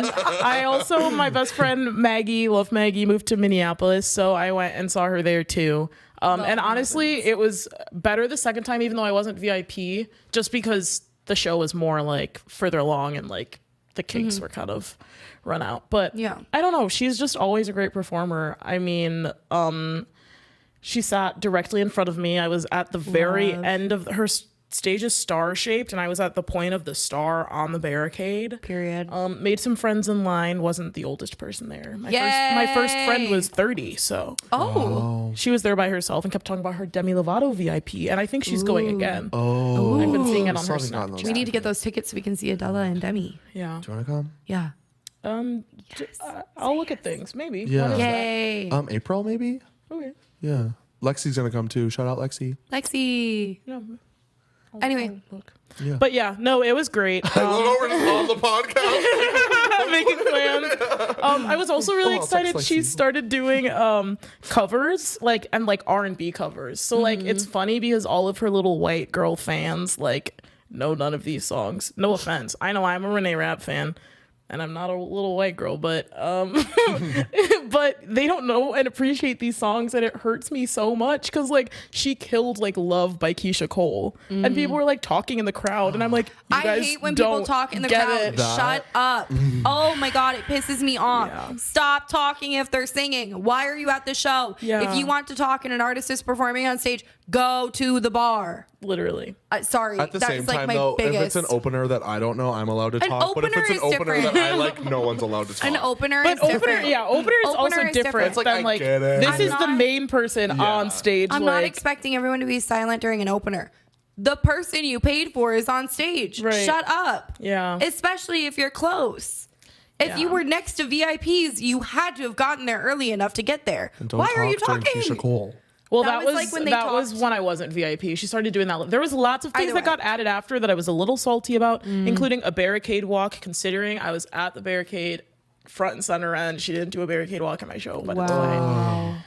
I also, my best friend Maggie, love Maggie, moved to Minneapolis, so I went and saw her there too. And honestly, it was better the second time, even though I wasn't VIP, just because the show was more like further along and like the cakes were kind of run out. But Yeah. I don't know. She's just always a great performer. I mean, she sat directly in front of me. I was at the very end of her stage is star shaped, and I was at the point of the star on the barricade. Period. Made some friends in line. Wasn't the oldest person there. My first friend was 30, so Oh. she was there by herself and kept talking about her Demi Lovato VIP, and I think she's going again. Oh, I've been seeing it on her Something on those. Snapchat. We need to get those tickets so we can see Adela and Demi. Yeah. Do you want to come? Yeah. I'll look at things. Maybe. Yeah. When is that? Yay. April maybe? Okay. Yeah. Lexi's gonna come too. Shout out Lexi. Lexi. Yeah. Anyway. Look. Yeah. But yeah, no, it was great. I love how we're just on the podcast. Making plans. I was also really I'll text excited. She Lexi. started doing covers, like R&B covers. So like it's funny because all of her little white girl fans like know none of these songs. No offense. I know I'm a Reneé Rapp fan. And I'm not a little white girl, but but they don't know and appreciate these songs, and it hurts me so much because like she killed like Love by Keisha Cole, and people were like talking in the crowd, and I'm like, you I guys hate when people don't talk in the get crowd. it. Shut up. Oh my God, it pisses me off. Yeah. Stop talking if they're singing. Why are you at the show? Yeah. If you want to talk and an artist is performing on stage, go to the bar. Literally. Sorry. At the that's same like time, my though, biggest. if it's an opener that I don't know, I'm allowed to talk. But if opener it's an is opener different. that I like, no one's allowed to talk. An opener But is different. opener is also Opener is different It's like, than I like get it. this I'm is the not- main person on stage. I'm not expecting everyone to be silent during an opener. The person you paid for is on stage. Right. Shut up. Yeah. Especially if you're close. If you Yeah. were next to VIPs, you had to have gotten there early enough to get there. And don't Why talk are you during talking? Keisha Cole. Well, That that was was like when they that was talked. when I wasn't VIP. She started doing that. There was lots of things Either that way. got added after that I was a little salty about, including a barricade walk. Considering I was at the barricade front and center, and she didn't do a barricade walk at my show, but it's fine.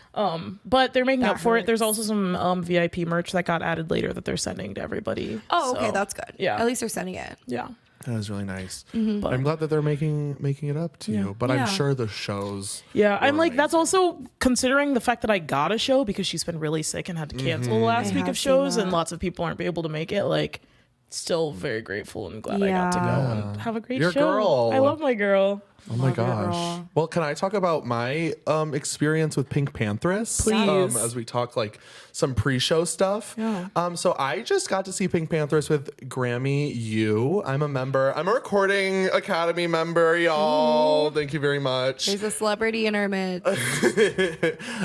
But they're making That up for it. There's hurts. also some VIP merch that got added later that they're sending to everybody. Oh, okay, So, that's good. yeah. At least they're sending it. Yeah. That was really nice. But- I'm glad that they're making it up to you. But Yeah. I'm sure the shows. Yeah, I'm were like, that's amazing. also considering the fact that I got a show because she's been really sick and had to cancel the last I week have of shows, seen and that. lots of people aren't be able to make it. Like, still very grateful and glad I got to go Yeah. and have a great Your show. girl. I love my girl. Oh my Love it, gosh. girl. Well, can I talk about my experience with Pinkpanthress? Please. As we talk like some pre-show stuff. Yeah. So I just got to see Pinkpanthress with Grammy U. I'm a member. I'm a Recording Academy member, y'all. Thank you very much. There's a celebrity in our midst.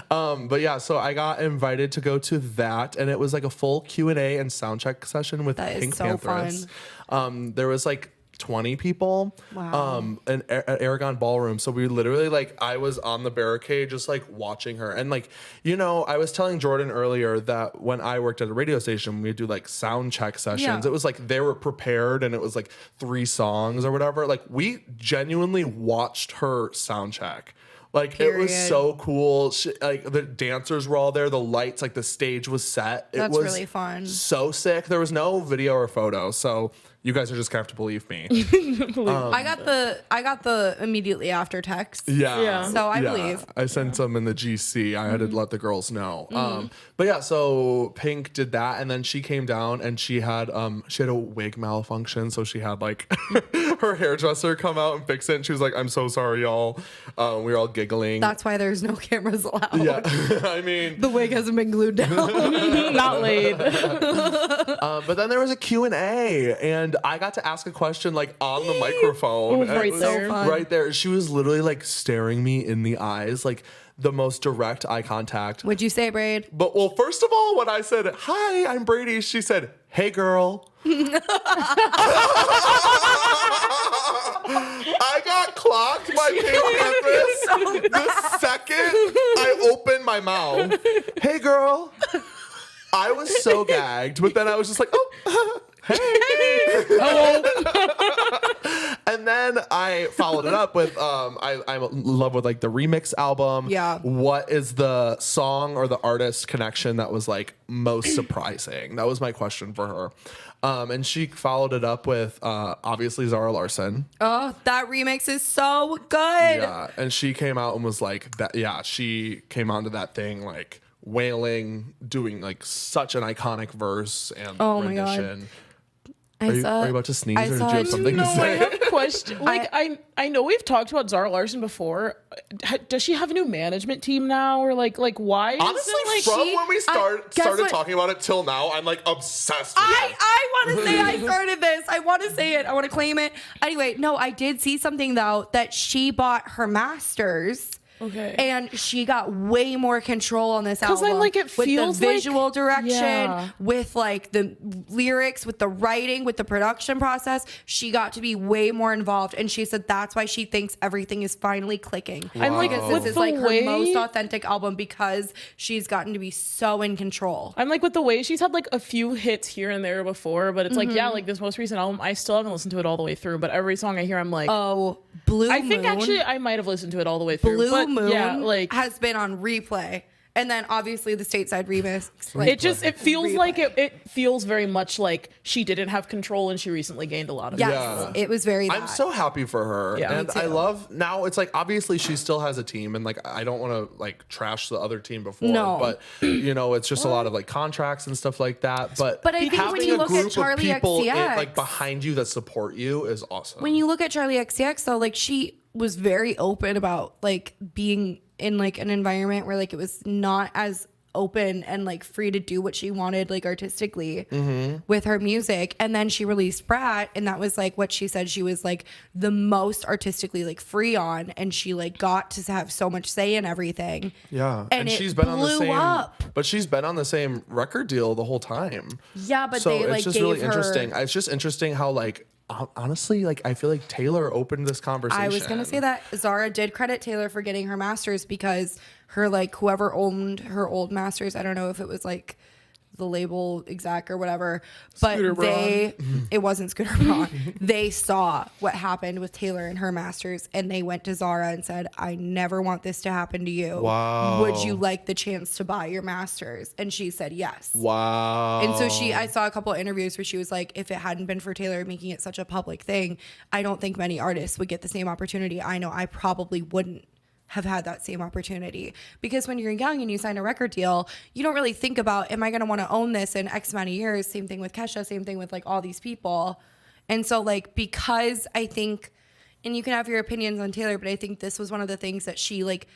But yeah, so I got invited to go to that, and it was like a full Q&A and soundcheck session with That is Pink so Panthers. There was like 20 people Wow. at Aragon Ballroom. So we literally like, I was on the barricade just like watching her. And like, you know, I was telling Jordan earlier that when I worked at a radio station, we'd do like sound check sessions. Yeah. It was like they were prepared and it was like 3 songs or whatever. Like we genuinely watched her sound check. Like it was Period. so cool. Like the dancers were all there, the lights, like the stage was set. It That's was really fun. so sick. There was no video or photo, so you guys are just gonna have to believe me. I got the immediately after text. Yeah. So I believe. I sent some in the GC. I had to let the girls know. But yeah, so Pink did that, and then she came down and she had a wig malfunction, so she had like her hairdresser come out and fix it. And she was like, "I'm so sorry, y'all." We were all giggling. That's why there's no cameras allowed. yeah. I mean, The wig hasn't been glued down. Not laid. but then there was a Q&A, and I got to ask a question like on the microphone. And it Right was there. So fun. Right there. She was literally like staring me in the eyes, like the most direct eye contact. Would you say, Braid? But well, first of all, when I said, "Hi, I'm Brady," she said, "Hey, girl." I got clocked by Pink Panthers the second I opened my mouth. "Hey, girl." I was so gagged, but then I was just like, "Oh, hey." And then I followed it up with I'm in love with like the remix album. Yeah. What is the song or the artist connection that was like most surprising? That was my question for her. And she followed it up with obviously Zara Larsson. Oh, that remix is so good. Yeah. And she came out and was like that. Yeah, she came onto that thing like wailing, doing like such an iconic verse and Oh my God. rendition. I Are you saw- about to sneeze I or did you saw have it. something to No, I say? have a question. Like, I know we've talked about Zara Larson before. Does she have a new management team now, or like why? Honestly, is it like from when we guess started what? talking about it till now, I'm like obsessed with it. I want to say I started this. I want to say it. I want to claim it. Anyway, no, I did see something though that she bought her masters. Okay. And she got way more control on this 'Cause album. I'm like, it with feels the like- visual direction, Yeah. with like the lyrics, with the writing, with the production process. She got to be way more involved, and she said that's why she thinks everything is finally clicking. I'm like, Because with this is the like her way- most authentic album because she's gotten to be so in control. I'm like, with the way she's had like a few hits here and there before, but it's like, yeah, like this most recent album, I still haven't listened to it all the way through, but every song I hear, I'm like, Oh, Blue I Moon. think actually I might have listened to it all the way through. Blue but Moon yeah, like has been on replay. And then obviously the stateside remix. Like, it feels replay. like it feels very much like she didn't have control and she recently gained a lot of Yes, Yeah. it was very that. I'm so happy for her. Yeah. And Me too. I love now it's like obviously she still has a team and like I don't want to like trash the other team before. No. But you know, it's just a lot of like contracts and stuff like that. But But I think when having you a look at group of Charlie people XCX like behind you that support you is awesome. when you look at Charlie XCX though, like she was very open about like being in like an environment where like it was not as open and like free to do what she wanted like artistically with her music. And then she released Brat, and that was like what she said she was like the most artistically like free on, and she like got to have so much say in everything. yeah. And it she's been on the blew same up. but she's been on the same record deal the whole time. Yeah, but So they it's like just gave really her, interesting. It's just interesting how like honestly, like I feel like Taylor opened this conversation. I was gonna say that Zara did credit Taylor for getting her masters because her like whoever owned her old masters, I don't know if it was like the label exec or whatever, but Scooter Braun. it wasn't Scooter Braun. They saw what happened with Taylor and her masters, and they went to Zara and said, I never want this to happen to you. Wow. Would you like the chance to buy your masters? And she said yes. Wow. And so I saw a couple of interviews where she was like, if it hadn't been for Taylor making it such a public thing, I don't think many artists would get the same opportunity. I know I probably wouldn't have had that same opportunity, because when you're young and you sign a record deal, you don't really think about, am I going to want to own this in X amount of years? Same thing with Kesha, same thing with like all these people. And so like, because I think, and you can have your opinions on Taylor, but I think this was one of the things that she like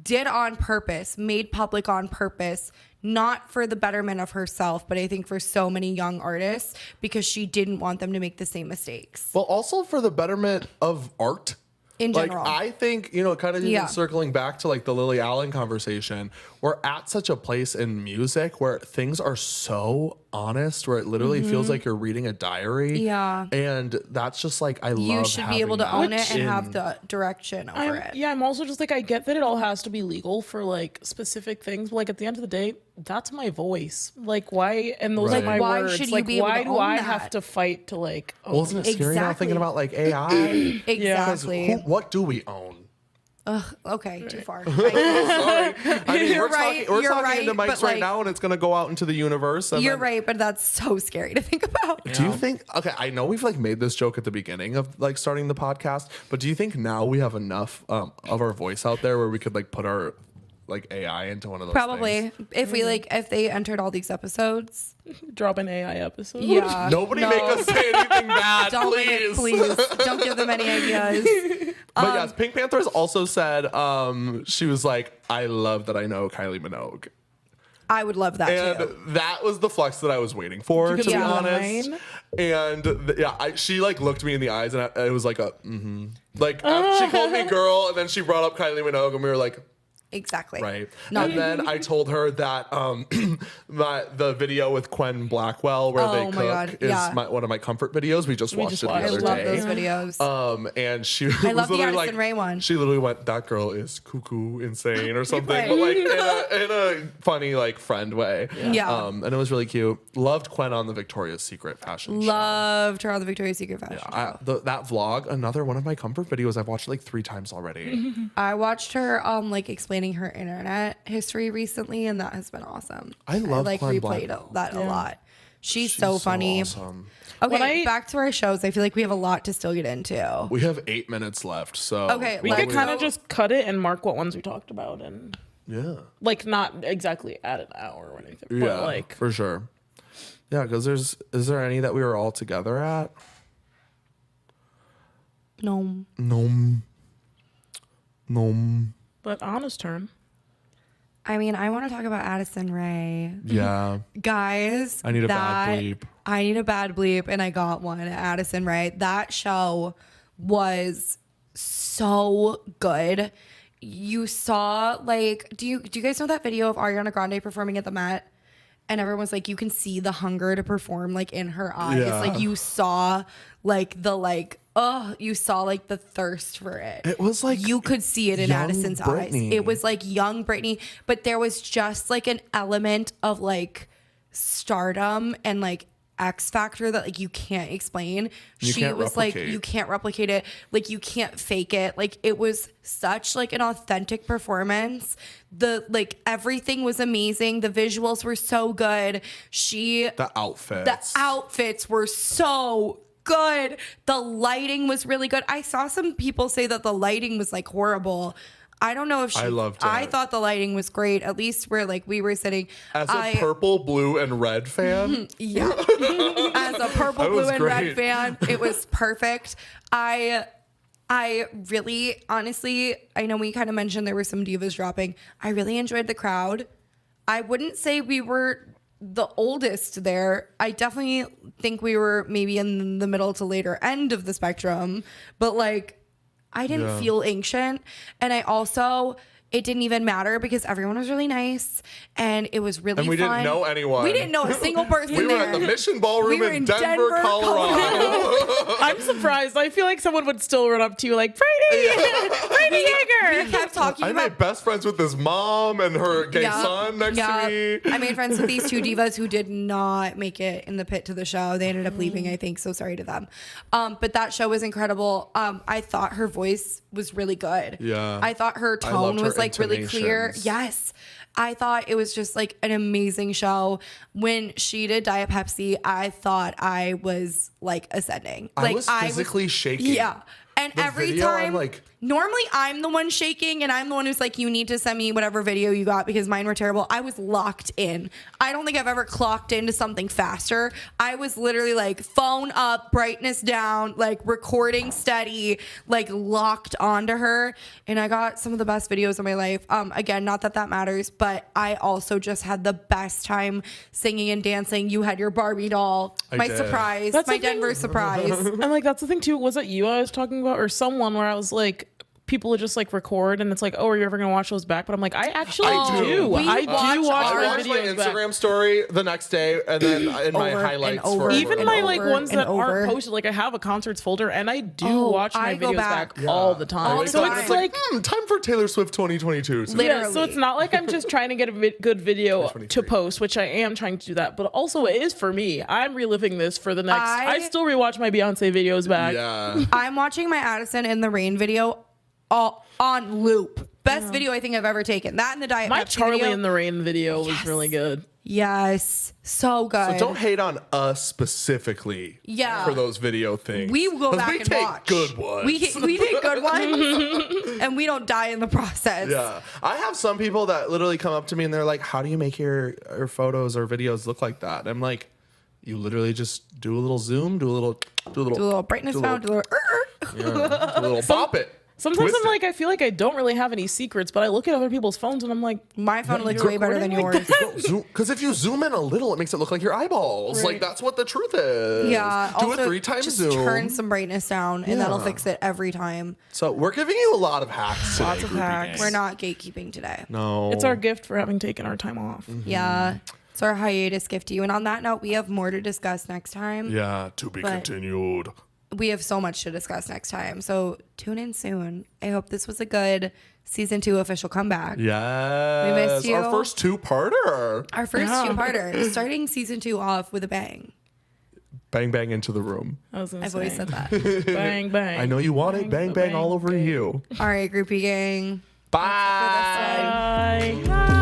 did on purpose, made public on purpose, not for the betterment of herself, but I think for so many young artists, because she didn't want them to make the same mistakes. Well, also for the betterment of art. In general. Like, I think, kind of even circling back to like the Lily Allen conversation, we're at such a place in music where things are so honest, where it literally feels like you're reading a diary. Yeah. And that's just like, I love You should be able to having own that it and in- have the direction over it. Yeah, I'm also just like, I get that it all has to be legal for like specific things, but like at the end of the day, that's my voice. Like, why? And those Right. are my Why words. should you like, be able why to do own I that? have to fight to like? Well, isn't it scary now Exactly. thinking about like AI? Exactly. What do we own? Okay, too far. Sorry. I mean, You're we're right, talking, we're you're talking into right, mics but, right like- now, and it's going to go out into the universe. And You're then- right, but that's so scary to think about. Do you think, okay, I know we've like made this joke at the beginning of like starting the podcast, but do you think now we have enough of our voice out there where we could like put our like AI into one of those Probably. things? If we if they entered all these episodes. Drop an AI episode. Yeah. Nobody No. make us say anything bad, Don't make it, please. please. Don't give them any ideas. But yes, Pinkpanthress also said she was like, I love that I know Kylie Minogue. I would love that And too. that was the flex that I was waiting for, to be Yeah. honest. And she like looked me in the eyes, and it was like like she called me girl, and then she brought up Kylie Minogue, and we were like, Exactly. right. No. And then I told her that the video with Quen Blackwell where they Oh my cook God, is yeah. one of my comfort videos. We just watched it the watched I other it. love day. those videos. And she I was love the literally Addison like, Rae one. She literally went, "That girl is cuckoo, insane," or something, Right. but like in a funny like friend way. Yeah. And it was really cute. Loved Quen on the Victoria's Secret fashion show. Loved her on the Victoria's Secret fashion. That vlog, another one of my comfort videos. I've watched it like 3 times already. I watched her like explaining her internet history recently, and that has been awesome. I love like Quen replayed Blackwell. that a lot. She's so funny. Awesome. Okay, back to our shows. I feel like we have a lot to still get into. We have 8 minutes left, so Okay, We Let's could kind go. of just cut it and mark what ones we talked about, and yeah, like not exactly at an hour or anything, yeah, but like for sure. Yeah, because is there any that we were all together at? No. No. But Anna's turn. I mean, I want to talk about Addison Rae. Yeah, Guys, I need a bad bleep. I need a bad bleep, and I got one. Addison Rae. That show was so good. You saw like, do you guys know that video of Ariana Grande performing at the Met? And everyone's like, you can see the hunger to perform like in her eyes. Yeah. Like you saw like you saw like the thirst for it. It was like you could see it in young Addison's Britney. eyes. It was like young Britney, but there was just like an element of like stardom and like X factor that like you can't explain. You She can't was like, replicate. you can't replicate it. Like you can't fake it. Like it was such like an authentic performance. The like everything was amazing. The visuals were so good. the outfits were so good. The lighting was really good. I saw some people say that the lighting was like horrible. I don't know if I loved I it. thought the lighting was great. At least where like we were sitting. As a purple, blue, and red fan, Yeah. As a purple, That blue, was and great. red fan, it was perfect. I really, honestly, I know we kind of mentioned there were some divas dropping. I really enjoyed the crowd. I wouldn't say we were the oldest there. I definitely think we were maybe in the middle to later end of the spectrum, but like I didn't feel ancient. And I also, it didn't even matter because everyone was really nice and it was really And we fun. didn't know anyone. We didn't know a single person We were there. at the Mission Ballroom We were in Denver, Colorado. I'm surprised. I feel like someone would still run up to you like, Brady, Brady Yeager. We kept talking I about made best friends with his mom and her gay son next to me. I made friends with these two divas who did not make it in the pit to the show. They ended up leaving, I think. So sorry to them. But that show was incredible. I thought her voice was really good. Yeah. I thought her I tone loved her was like really clear. intonations. Yes. I thought it was just like an amazing show. When she did Diet Pepsi, I thought I was like ascending. I Like was physically shaking. Yeah. And The every video, I'm time, like- normally I'm the one shaking and I'm the one who's like, you need to send me whatever video you got because mine were terrible. I was locked in. I don't think I've ever clocked into something faster. I was literally like phone up, brightness down, like recording steady, like locked onto her. And I got some of the best videos of my life. Again, not that that matters, but I also just had the best time singing and dancing. You had your Barbie doll, my did. surprise, That's my the thing. Denver surprise. And like, that's the thing too. Was it you I was talking about or someone where I was like, people would just like record and it's like, oh, are you ever gonna watch those back? But I'm like, I actually I do. do. We I do watch watch I my watched my videos back. Instagram story the next day and then in my Over and highlights over for Even and my over like ones and that over. aren't posted, like I have a concerts folder and I do Oh, watch my I go videos back back. all the time. All the So time. it's like, time for Taylor Swift 2022. So Literally. yeah, so it's not like I'm just trying to get a good video 2023. to post, which I am trying to do that, but also it is for me. I'm reliving this for the next. I still rewatch my Beyonce videos back. yeah. I'm watching my Addison in the Rain video all on loop. Best video I think I've ever taken. That and the Diet My Pepsi Charlie video. in the Rain video was really good. Yes, so good. So don't hate on us specifically Yeah. for those video things. We will go 'Cause back we and take watch. good ones. We take good ones, and we don't die in the process. Yeah. I have some people that literally come up to me and they're like, how do you make your photos or videos look like that? And I'm like, you literally just do a little zoom, do a little Do a little brightness down, do a little. do a little bop it. Sometimes Twist I'm it. like, I feel like I don't really have any secrets, but I look at other people's phones and I'm like, My phone looks way better than yours. Because if you zoom in a little, it makes it look like your eyeballs. Right. Like that's what the truth is. Yeah. Do also, a 3 times just zoom. turn some brightness down, and that'll Yeah. fix it every time. So we're giving you a lot of hacks today. Lots of Groupie hacks. Gang. We're not gatekeeping today. No. it's our gift for having taken our time off. Yeah. It's our hiatus gift to you. And on that note, we have more to discuss next time. Yeah, to be But- continued. We have so much to discuss next time. So tune in soon. I hope this was a good season 2 official comeback. Yes. We missed you. Our first two-parter. Our first Yeah. 2-parter, starting season 2 off with a bang. Bang, bang into the room. I was gonna I've say, always said that. bang, bang. I know you want it. Bang, bang all over you. All right, Groupie Gang. Bye. Bye.